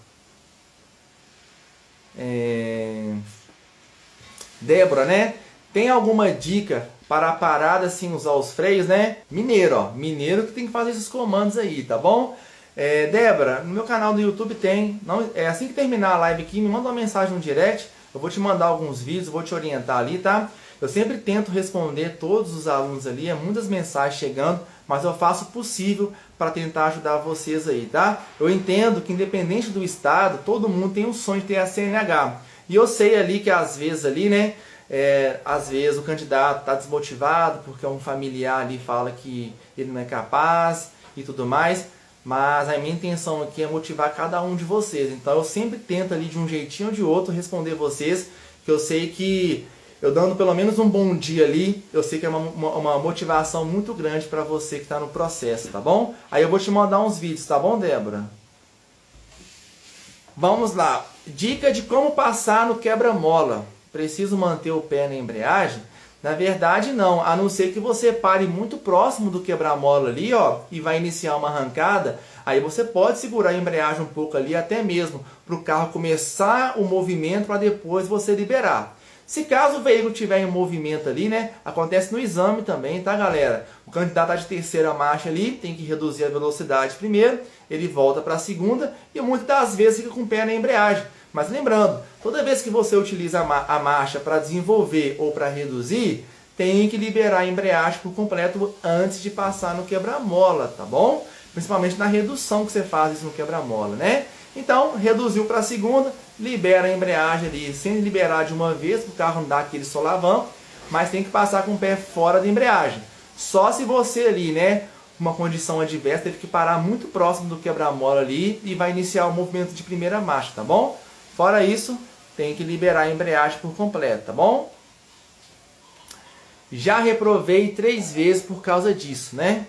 Débora, né? Tem alguma dica para a parada sem usar os freios, né? Mineiro, ó. Mineiro que tem que fazer esses comandos aí, tá bom? Débora, no meu canal do YouTube tem. Assim que terminar a live aqui, me manda uma mensagem no direct. Eu vou te mandar alguns vídeos, vou te orientar ali, tá? Eu sempre tento responder todos os alunos ali, muitas mensagens chegando, mas eu faço o possível para tentar ajudar vocês aí, tá? Eu entendo que independente do estado, todo mundo tem um sonho de ter a CNH. E eu sei ali que às vezes ali, né? Às vezes o candidato está desmotivado porque um familiar ali fala que ele não é capaz e tudo mais, mas a minha intenção aqui é motivar cada um de vocês. Então eu sempre tento ali de um jeitinho ou de outro responder vocês, que eu sei que eu dando pelo menos um bom dia ali, eu sei que é uma motivação muito grande para você que está no processo, tá bom? Aí eu vou te mandar uns vídeos, tá bom, Débora? Vamos lá, dica de como passar no quebra-mola. Preciso manter o pé na embreagem? Na verdade não, a não ser que você pare muito próximo do quebra-mola ali, ó, e vai iniciar uma arrancada, aí você pode segurar a embreagem um pouco ali, até mesmo para o carro começar o movimento para depois você liberar. Se caso o veículo estiver em movimento ali, né, acontece no exame também, tá, galera? O candidato está de terceira marcha ali, tem que reduzir a velocidade primeiro, ele volta para a segunda e muitas das vezes fica com o pé na embreagem. Mas lembrando, toda vez que você utiliza a marcha para desenvolver ou para reduzir, tem que liberar a embreagem por completo antes de passar no quebra-mola, tá bom? Principalmente na redução que você faz isso no quebra-mola, né? Então, reduziu para a segunda, libera a embreagem ali, sem liberar de uma vez, para o carro não dar aquele solavanco, mas tem que passar com o pé fora da embreagem. Só se você ali, né, uma condição adversa, teve que parar muito próximo do quebra-mola ali e vai iniciar o movimento de primeira marcha, tá bom? Fora isso, tem que liberar a embreagem por completo, tá bom? Já reprovei 3 vezes por causa disso, né?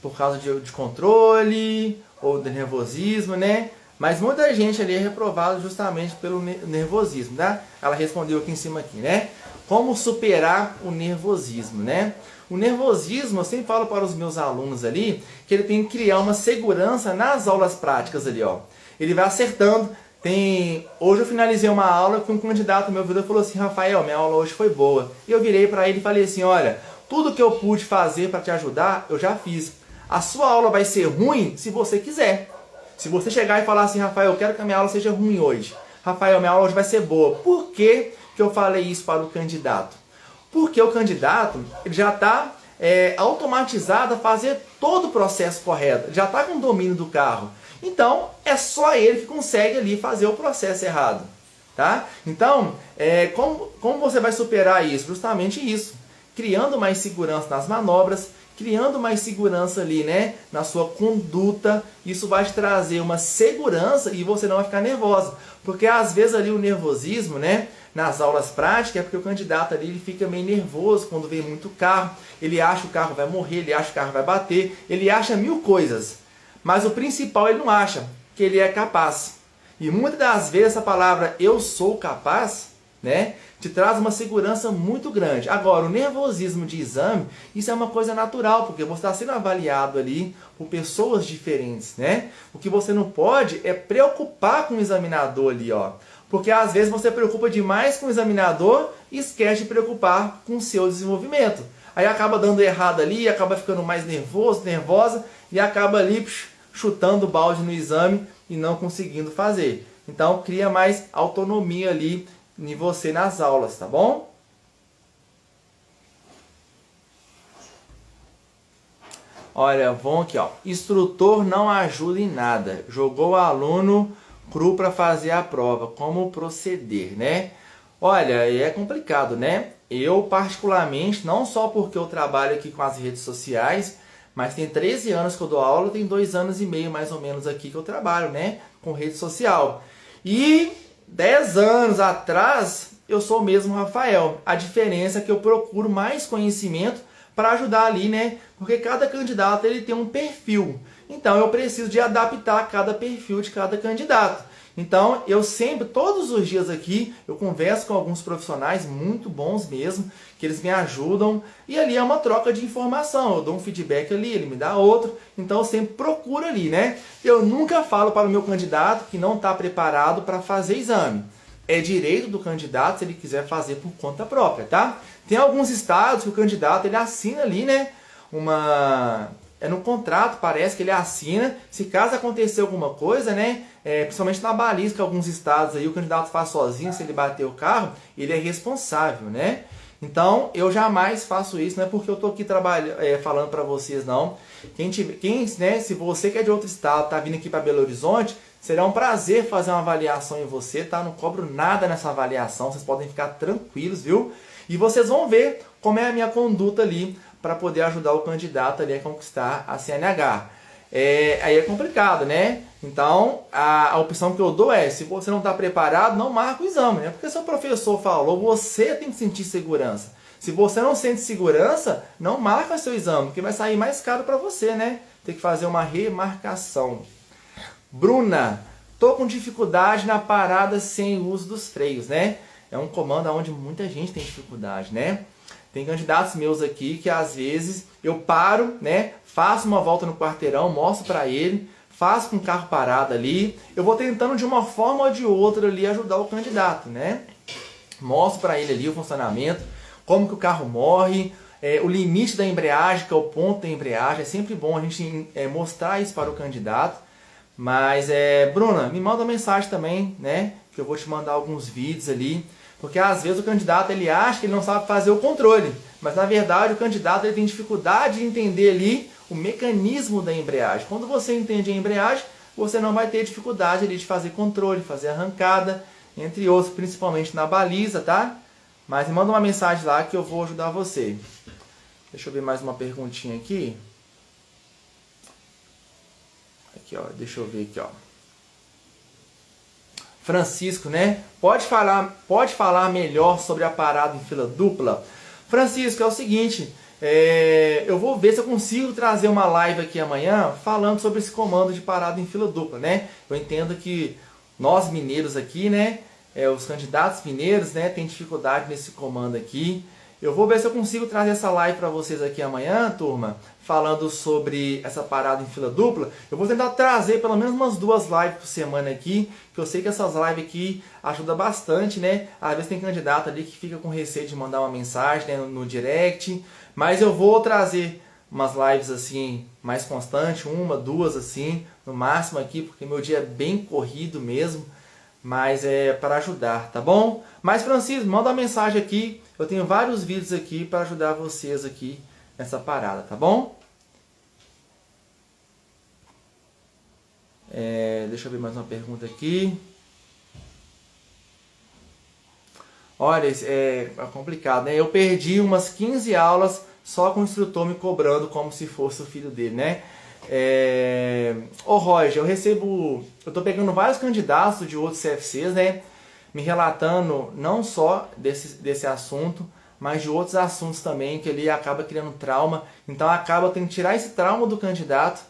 Por causa de controle ou de nervosismo, né? Mas muita gente ali é reprovada justamente pelo nervosismo, tá? Ela respondeu aqui em cima aqui, né? Como superar o nervosismo, né? O nervosismo, eu sempre falo para os meus alunos ali, que ele tem que criar uma segurança nas aulas práticas ali, ó. Ele vai acertando. Hoje eu finalizei uma aula com um candidato meu virou e falou assim: Rafael, minha aula hoje foi boa. E eu virei para ele e falei assim: olha, tudo que eu pude fazer para te ajudar, eu já fiz. A sua aula vai ser ruim se você quiser. Se você chegar e falar assim: Rafael, eu quero que a minha aula seja ruim hoje. Rafael, minha aula hoje vai ser boa. Por que eu falei isso para o candidato? Porque o candidato ele já está automatizado a fazer todo o processo correto. Já está com o domínio do carro. Então, é só ele que consegue ali fazer o processo errado. Tá? Então, como você vai superar isso? Justamente isso. Criando mais segurança nas manobras, criando mais segurança ali, né, na sua conduta. Isso vai te trazer uma segurança e você não vai ficar nervosa. Porque às vezes ali o nervosismo, né, nas aulas práticas, é porque o candidato ali ele fica meio nervoso quando vê muito carro. Ele acha que o carro vai morrer, ele acha que o carro vai bater, ele acha 1000 coisas. Mas o principal ele não acha, que ele é capaz. E muitas das vezes essa palavra eu sou capaz, né, te traz uma segurança muito grande. Agora, o nervosismo de exame, isso é uma coisa natural, porque você está sendo avaliado ali por pessoas diferentes, né? O que você não pode é preocupar com o examinador ali, ó. Porque às vezes você preocupa demais com o examinador e esquece de preocupar com o seu desenvolvimento. Aí acaba dando errado ali, acaba ficando mais nervoso, nervosa e acaba ali chutando o balde no exame e não conseguindo fazer. Então, cria mais autonomia ali em você nas aulas, tá bom? Olha, vamos aqui, ó. Instrutor não ajuda em nada. Jogou o aluno cru para fazer a prova. Como proceder, né? Olha, é complicado, né? Eu, particularmente, não só porque eu trabalho aqui com as redes sociais, mas tem 13 anos que eu dou aula, tem 2 anos e meio mais ou menos aqui que eu trabalho, né? Com rede social. E 10 anos atrás, eu sou o mesmo Rafael. A diferença é que eu procuro mais conhecimento para ajudar ali, né? Porque cada candidato ele tem um perfil. Então, eu preciso de adaptar cada perfil de cada candidato. Então, eu sempre, todos os dias aqui, eu converso com alguns profissionais muito bons mesmo, que eles me ajudam. E ali é uma troca de informação. Eu dou um feedback ali, ele me dá outro. Então, eu sempre procuro ali, né? Eu nunca falo para o meu candidato que não está preparado para fazer exame. É direito do candidato se ele quiser fazer por conta própria, tá? Tem alguns estados que o candidato ele assina ali, né? No contrato, parece que ele assina, se caso acontecer alguma coisa, né, principalmente na balística, alguns estados aí, o candidato faz sozinho, se ele bater o carro, ele é responsável, né? Então, eu jamais faço isso, não é porque eu tô aqui falando para vocês, não. Né, se você que é de outro estado, tá vindo aqui para Belo Horizonte, será um prazer fazer uma avaliação em você, tá? Não cobro nada nessa avaliação, vocês podem ficar tranquilos, viu? E vocês vão ver como é a minha conduta ali, para poder ajudar o candidato ali a conquistar a CNH. Aí é complicado, né? Então, a opção que eu dou é, se você não está preparado, não marca o exame, né? Porque se o professor falou, você tem que sentir segurança. Se você não sente segurança, não marca seu exame, porque vai sair mais caro para você, né? Tem que fazer uma remarcação. Bruna, tô com dificuldade na parada sem o uso dos freios, né? É um comando onde muita gente tem dificuldade, né? Tem candidatos meus aqui que às vezes eu paro, né? Faço uma volta no quarteirão, mostro para ele, faço com o carro parado ali. Eu vou tentando de uma forma ou de outra ali ajudar o candidato, né? Mostro para ele ali o funcionamento, como que o carro morre, o limite da embreagem, que é o ponto da embreagem. É sempre bom a gente mostrar isso para o candidato. Mas, Bruna, me manda uma mensagem também, né? Que eu vou te mandar alguns vídeos ali. Porque às vezes o candidato ele acha que ele não sabe fazer o controle, mas na verdade o candidato ele tem dificuldade de entender ali o mecanismo da embreagem. Quando você entende a embreagem, você não vai ter dificuldade ali de fazer controle, fazer arrancada, entre outros, principalmente na baliza, tá? Mas me manda uma mensagem lá que eu vou ajudar você. Deixa eu ver mais uma perguntinha aqui. Aqui, ó, deixa eu ver aqui, ó. Francisco, né? Pode falar melhor sobre a parada em fila dupla? Francisco, é o seguinte, eu vou ver se eu consigo trazer uma live aqui amanhã falando sobre esse comando de parada em fila dupla, né? Eu entendo que nós mineiros aqui, né? Os candidatos mineiros, né? Tem dificuldade nesse comando aqui. Eu vou ver se eu consigo trazer essa live para vocês aqui amanhã, turma, falando sobre essa parada em fila dupla. Eu vou tentar trazer pelo menos umas 2 lives por semana aqui, que eu sei que essas lives aqui ajudam bastante, né? Às vezes tem candidato ali que fica com receio de mandar uma mensagem, né, no direct, mas eu vou trazer umas lives assim mais constantes, 1, 2 assim, no máximo aqui, porque meu dia é bem corrido mesmo. Mas é para ajudar, tá bom? Mas Francisco, manda uma mensagem aqui. Eu tenho vários vídeos aqui para ajudar vocês aqui nessa parada, tá bom? Deixa eu ver mais uma pergunta aqui. Olha, é complicado, né? Eu perdi umas 15 aulas só com o instrutor me cobrando como se fosse o filho dele, né? Ô Roger, eu tô pegando vários candidatos de outros CFCs, né? Me relatando não só desse assunto, mas de outros assuntos também, que ele acaba criando trauma. Então acaba tendo que tirar esse trauma do candidato,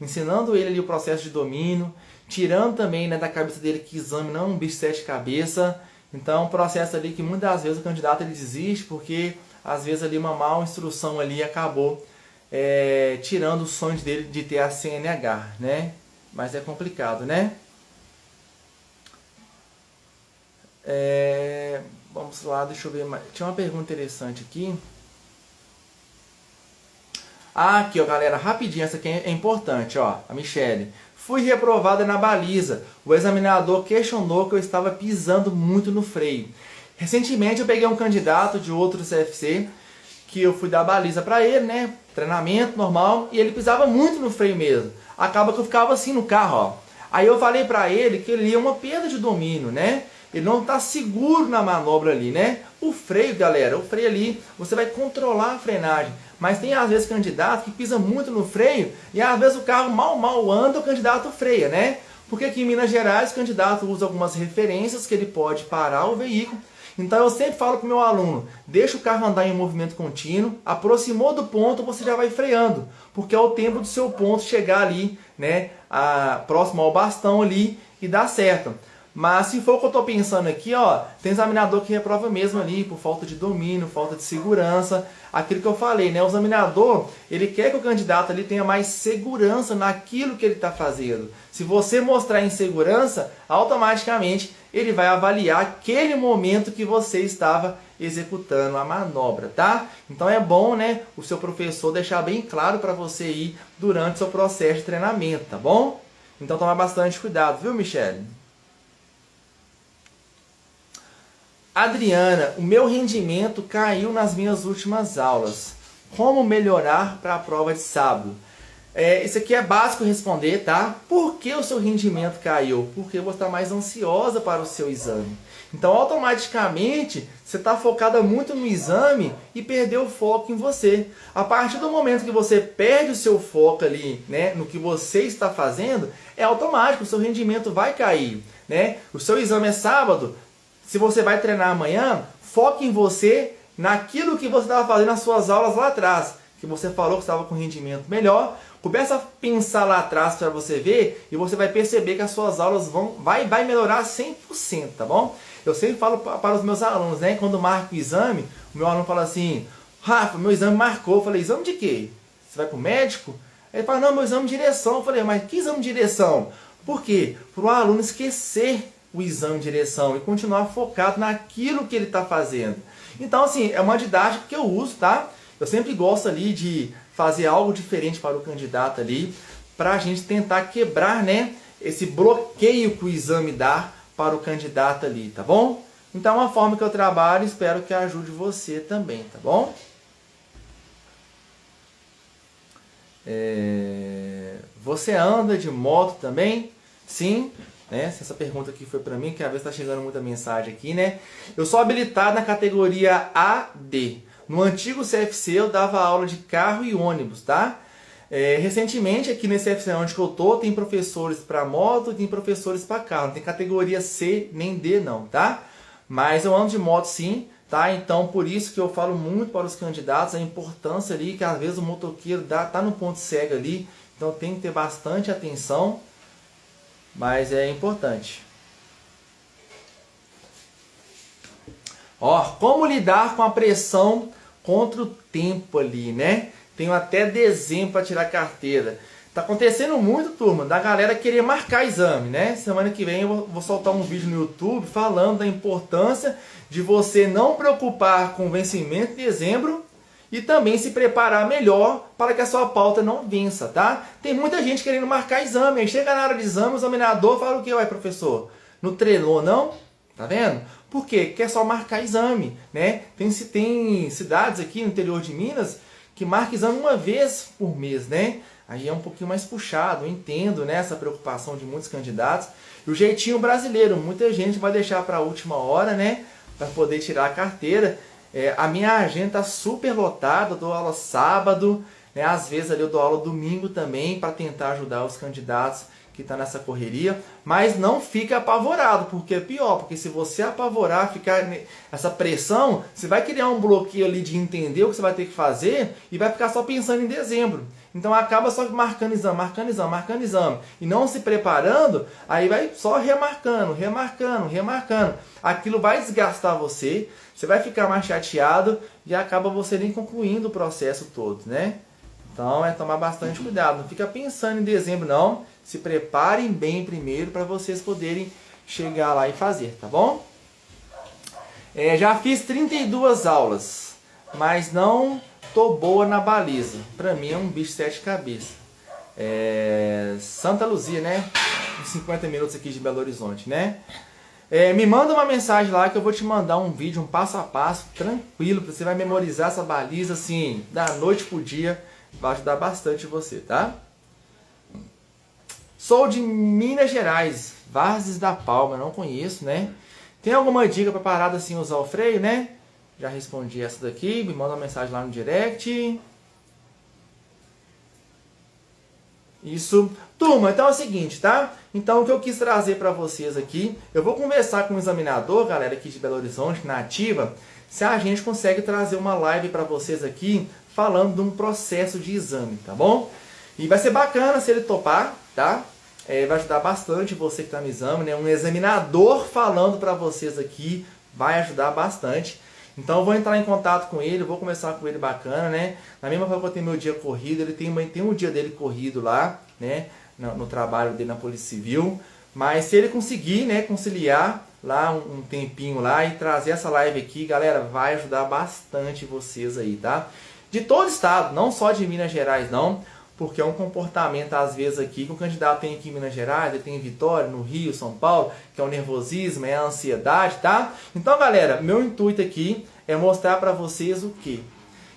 ensinando ele ali o processo de domínio, tirando também, né, da cabeça dele que exame não é um bicho de 7 cabeças. Então é um processo ali que muitas vezes o candidato ele desiste, porque às vezes ali uma má instrução ali acabou tirando o sonho dele de ter a CNH, né? Mas é complicado, né? Vamos lá, deixa eu ver mais. Tinha uma pergunta interessante aqui. Aqui, ó, galera, rapidinho, essa aqui é importante, ó. A Michele. Fui reprovada na baliza. O examinador questionou que eu estava pisando muito no freio. Recentemente eu peguei um candidato de outro CFC que eu fui dar baliza para ele, né? Treinamento normal, e ele pisava muito no freio mesmo. Acaba que eu ficava assim no carro, ó. Aí eu falei para ele que ele ia uma perda de domínio, né? Ele não está seguro na manobra ali, né? O freio, galera, o freio ali, você vai controlar a frenagem. Mas tem às vezes candidato que pisa muito no freio e às vezes o carro mal anda, o candidato freia, né? Porque aqui em Minas Gerais o candidato usa algumas referências que ele pode parar o veículo. Então eu sempre falo para o meu aluno, deixa o carro andar em movimento contínuo, aproximou do ponto, você já vai freando, porque é o tempo do seu ponto chegar ali, né, próximo ao bastão ali e dar certo. Mas se for o que eu estou pensando aqui, ó, tem examinador que reprova mesmo ali por falta de domínio, falta de segurança. Aquilo que eu falei, né? O examinador, ele quer que o candidato ali tenha mais segurança naquilo que ele está fazendo. Se você mostrar insegurança, automaticamente ele vai avaliar aquele momento que você estava executando a manobra, tá? Então é bom, né, o seu professor deixar bem claro para você ir durante o seu processo de treinamento, tá bom? Então toma bastante cuidado, viu, Michele? Adriana, o meu rendimento caiu nas minhas últimas aulas. Como melhorar para a prova de sábado? Isso aqui é básico responder, tá? Por que o seu rendimento caiu? Porque você está mais ansiosa para o seu exame. Então, automaticamente, você está focada muito no exame e perdeu o foco em você. A partir do momento que você perde o seu foco ali, né, no que você está fazendo, é automático, o seu rendimento vai cair, né? O seu exame é sábado. Se você vai treinar amanhã, foque em você, naquilo que você estava fazendo nas suas aulas lá atrás, que você falou que estava com rendimento melhor. Começa a pensar lá atrás para você ver e você vai perceber que as suas aulas vai melhorar 100%, tá bom? Eu sempre falo para os meus alunos, né? Quando marco o exame, o meu aluno fala assim, Rafa, meu exame marcou. Eu falei, exame de quê? Você vai para o médico? Ele fala, não, meu exame de direção. Eu falei, mas que exame de direção? Por quê? Para o aluno esquecer o exame de direção e continuar focado naquilo que ele está fazendo. Então, assim, é uma didática que eu uso, tá? Eu sempre gosto ali de fazer algo diferente para o candidato ali, para a gente tentar quebrar, né, esse bloqueio que o exame dá para o candidato ali, tá bom? Então, é uma forma que eu trabalho, espero que ajude você também, tá bom? Você anda de moto também? Sim. Né? Se essa pergunta aqui foi para mim, que às vezes está chegando muita mensagem aqui, né? Eu sou habilitado na categoria AD. No antigo CFC eu dava aula de carro e ônibus, tá? Recentemente aqui nesse CFC onde que eu tô, tem professores para moto e tem professores para carro. Não tem categoria C nem D não, tá? Mas eu ando de moto sim, tá? Então por isso que eu falo muito para os candidatos a importância ali, que às vezes o motoqueiro tá no ponto cego ali, então tem que ter bastante atenção, mas é importante. Ó, como lidar com a pressão contra o tempo ali, né? Tenho até dezembro para tirar carteira. Tá acontecendo muito, turma, da galera querer marcar exame, né? Semana que vem eu vou soltar um vídeo no YouTube falando da importância de você não preocupar com o vencimento de dezembro e também se preparar melhor para que a sua pauta não vença, tá? Tem muita gente querendo marcar exame, aí chega na hora de exame, o examinador fala o que, ué, professor? Não treinou, não? Tá vendo? Por quê? Quer só marcar exame, né? Tem cidades aqui no interior de Minas que marca exame uma vez por mês, né? Aí é um pouquinho mais puxado, eu entendo, né, essa preocupação de muitos candidatos. E o jeitinho brasileiro, muita gente vai deixar para a última hora, né, para poder tirar a carteira. A minha agenda está super lotada, eu dou aula sábado, né, às vezes ali eu dou aula domingo também para tentar ajudar os candidatos que estão nessa correria, mas não fica apavorado, porque é pior, porque se você apavorar, ficar essa pressão, você vai criar um bloqueio ali de entender o que você vai ter que fazer e vai ficar só pensando em dezembro. Então acaba só marcando exame, marcando exame, marcando exame, e não se preparando, aí vai só remarcando, remarcando, remarcando. Aquilo vai desgastar você, você vai ficar mais chateado e acaba você nem concluindo o processo todo, né? Então é tomar bastante cuidado, não fica pensando em dezembro não, se preparem bem primeiro para vocês poderem chegar lá e fazer, tá bom? Já fiz 32 aulas, mas não tô boa na baliza, para mim é um bicho de 7 cabeças. Santa Luzia, né? Uns 50 minutos aqui de Belo Horizonte, né? Me manda uma mensagem lá que eu vou te mandar um vídeo, um passo a passo, tranquilo, você vai memorizar essa baliza assim, da noite pro dia. Vai ajudar bastante você, tá? Sou de Minas Gerais, Várzeas da Palma, não conheço, né? Tem alguma dica para parada assim usar o freio, né? Já respondi essa daqui, me manda uma mensagem lá no direct. Isso. Turma, então é o seguinte, tá? Então o que eu quis trazer para vocês aqui, eu vou conversar com o examinador, galera aqui de Belo Horizonte, na ativa, se a gente consegue trazer uma live para vocês aqui, falando de um processo de exame, tá bom? E vai ser bacana se ele topar, tá? Vai ajudar bastante você que está no exame, né? Um examinador falando para vocês aqui vai ajudar bastante. Então eu vou entrar em contato com ele, vou conversar com ele bacana, né? Na mesma forma que eu tenho meu dia corrido, ele tem um dia dele corrido lá, né? No trabalho dele na Polícia Civil. Mas se ele conseguir, né, conciliar lá um tempinho lá e trazer essa live aqui, galera, vai ajudar bastante vocês aí, tá? De todo o estado, não só de Minas Gerais não, porque é um comportamento às vezes aqui que o candidato tem aqui em Minas Gerais, ele tem em Vitória, no Rio, São Paulo, que é o nervosismo, é a ansiedade, tá? Então galera, meu intuito aqui é mostrar para vocês o quê?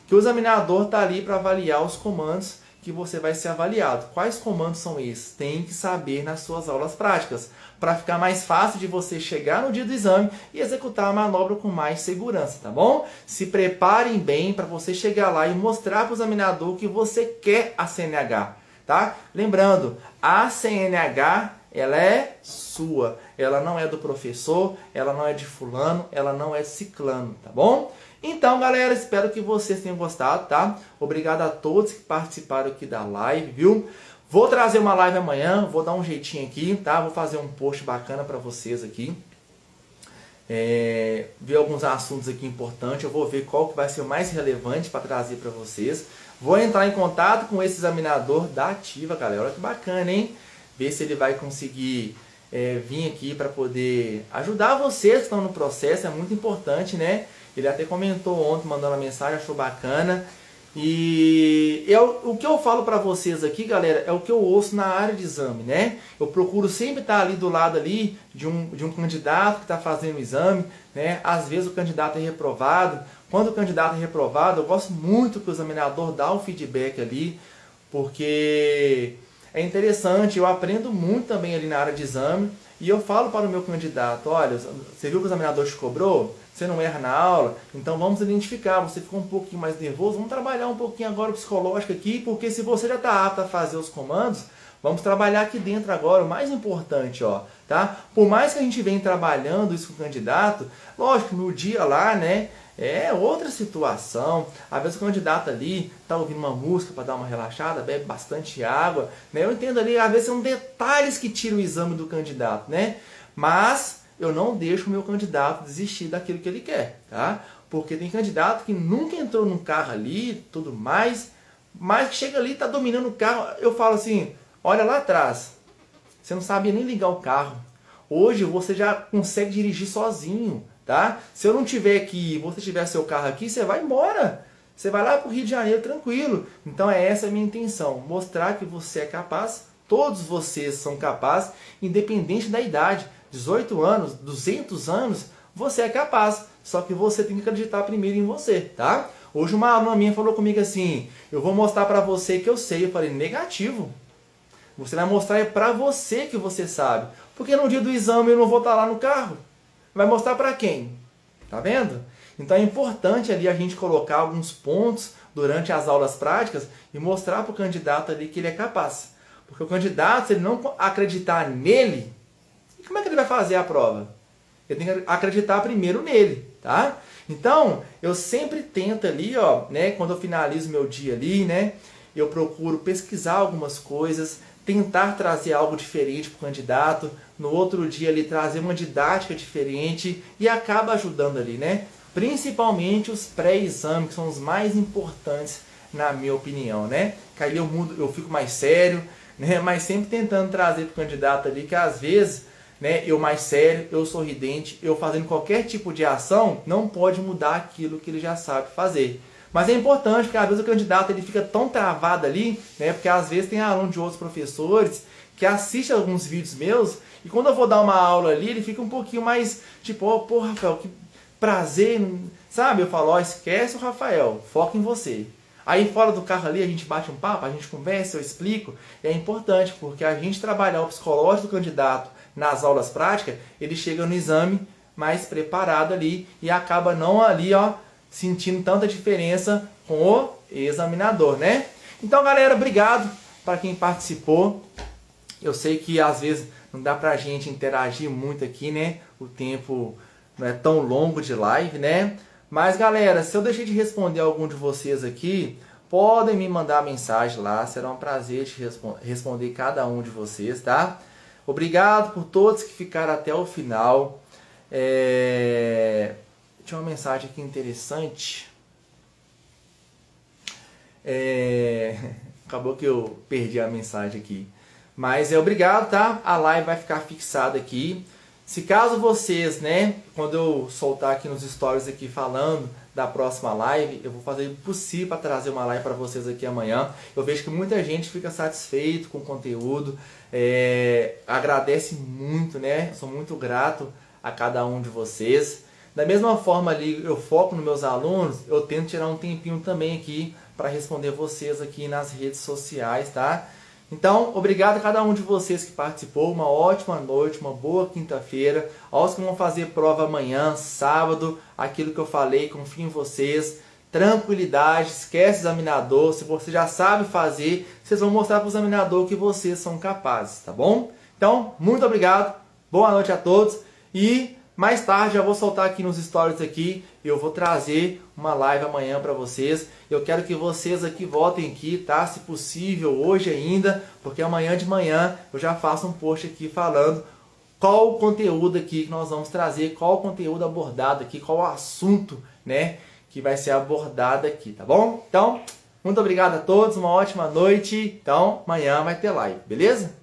Que o examinador está ali para avaliar os comandos que você vai ser avaliado. Quais comandos são esses? Tem que saber nas suas aulas práticas, para ficar mais fácil de você chegar no dia do exame e executar a manobra com mais segurança, tá bom? Se preparem bem para você chegar lá e mostrar para o examinador que você quer a CNH, tá? Lembrando, a CNH, ela é sua, ela não é do professor, ela não é de fulano, ela não é de ciclano, tá bom? Então, galera, espero que vocês tenham gostado, tá? Obrigado a todos que participaram aqui da live, viu? Vou trazer uma live amanhã, vou dar um jeitinho aqui, tá? Vou fazer um post bacana para vocês aqui. Ver alguns assuntos aqui importantes, eu vou ver qual que vai ser o mais relevante para trazer para vocês. Vou entrar em contato com esse examinador da ativa, galera. Olha que bacana, hein? Ver se ele vai conseguir vir aqui para poder ajudar vocês que estão no processo, é muito importante, né? Ele até comentou ontem, mandando uma mensagem, achou bacana. E o que eu falo para vocês aqui, galera, é o que eu ouço na área de exame, né? Eu procuro sempre estar ali do lado ali de um candidato que está fazendo o exame, né? Às vezes o candidato é reprovado. Quando o candidato é reprovado, eu gosto muito que o examinador dá o feedback ali, porque é interessante, eu aprendo muito também ali na área de exame, e eu falo para o meu candidato, olha, você viu que o examinador te cobrou? Você não erra na aula? Então vamos identificar, você ficou um pouquinho mais nervoso, vamos trabalhar um pouquinho agora o psicológico aqui, porque se você já está apto a fazer os comandos, vamos trabalhar aqui dentro agora, o mais importante, ó, tá? Por mais que a gente venha trabalhando isso com o candidato, lógico, no dia lá, né, é outra situação. Às vezes o candidato ali tá ouvindo uma música para dar uma relaxada, bebe bastante água, né? Eu entendo ali, às vezes são detalhes que tiram o exame do candidato, né? Mas eu não deixo o meu candidato desistir daquilo que ele quer, tá? Porque tem candidato que nunca entrou num carro ali, tudo mais, mas que chega ali e tá dominando o carro. Eu falo assim, olha lá atrás, você não sabia nem ligar o carro. Hoje você já consegue dirigir sozinho, tá? Se eu não tiver aqui, você tiver seu carro aqui, você vai embora. Você vai lá para o Rio de Janeiro tranquilo. Então essa é a minha intenção, mostrar que você é capaz, todos vocês são capazes, independente da idade. 18 anos, 200 anos, você é capaz. Só que você tem que acreditar primeiro em você, tá? Hoje uma aluna minha falou comigo assim, eu vou mostrar para você que eu sei. Eu falei, negativo. Você vai mostrar para você que você sabe. Porque no dia do exame eu não vou estar lá no carro. Vai mostrar para quem? Tá vendo? Então é importante ali a gente colocar alguns pontos durante as aulas práticas e mostrar para o candidato ali que ele é capaz. Porque o candidato, se ele não acreditar nele, como é que ele vai fazer a prova? Ele tem que acreditar primeiro nele, tá? Então, eu sempre tento ali, ó, né, quando eu finalizo meu dia ali, né, eu procuro pesquisar algumas coisas, tentar trazer algo diferente para o candidato, no outro dia ali trazer uma didática diferente e acaba ajudando ali, né? Principalmente os pré-exames, que são os mais importantes na minha opinião, né? Que aí eu fico mais sério, né? Mas sempre tentando trazer para o candidato ali que às vezes, né, eu mais sério, eu sorridente, eu fazendo qualquer tipo de ação, não pode mudar aquilo que ele já sabe fazer. Mas é importante, porque às vezes o candidato ele fica tão travado ali, né? Porque às vezes tem aluno de outros professores que assiste alguns vídeos meus e quando eu vou dar uma aula ali, ele fica um pouquinho mais tipo, ó, pô, Rafael, que prazer, sabe? Eu falo, ó, esquece o Rafael, foca em você. Aí fora do carro ali a gente bate um papo, a gente conversa, eu explico. E é importante, porque a gente trabalhar o psicológico do candidato nas aulas práticas, ele chega no exame mais preparado ali e acaba não ali, ó, sentindo tanta diferença com o examinador, né? Então, galera, obrigado para quem participou. Eu sei que às vezes não dá pra gente interagir muito aqui, né? O tempo não é tão longo de live, né? Mas, galera, se eu deixei de responder algum de vocês aqui, podem me mandar mensagem lá. Será um prazer te responder cada um de vocês, tá? Obrigado por todos que ficaram até o final. Tinha uma mensagem aqui interessante. Acabou que eu perdi a mensagem aqui. Mas obrigado, tá? A live vai ficar fixada aqui. Se caso vocês, né, quando eu soltar aqui nos stories aqui falando da próxima live, eu vou fazer o possível para trazer uma live para vocês aqui amanhã. Eu vejo que muita gente fica satisfeito com o conteúdo, agradece muito, né? Sou muito grato a cada um de vocês. Da mesma forma ali, eu foco nos meus alunos, eu tento tirar um tempinho também aqui para responder vocês aqui nas redes sociais, tá? Então, obrigado a cada um de vocês que participou, uma ótima noite, uma boa quinta-feira. Aos que vão fazer prova amanhã, sábado, aquilo que eu falei, confio em vocês. Tranquilidade, esquece o examinador, se você já sabe fazer, vocês vão mostrar para o examinador que vocês são capazes, tá bom? Então, muito obrigado, boa noite a todos e mais tarde eu vou soltar aqui nos stories aqui, eu vou trazer uma live amanhã para vocês. Eu quero que vocês aqui voltem aqui, tá? Se possível, hoje ainda, porque amanhã de manhã eu já faço um post aqui falando qual o conteúdo aqui que nós vamos trazer, qual o conteúdo abordado aqui, qual o assunto, né, que vai ser abordado aqui, tá bom? Então, muito obrigado a todos, uma ótima noite. Então, amanhã vai ter live, beleza?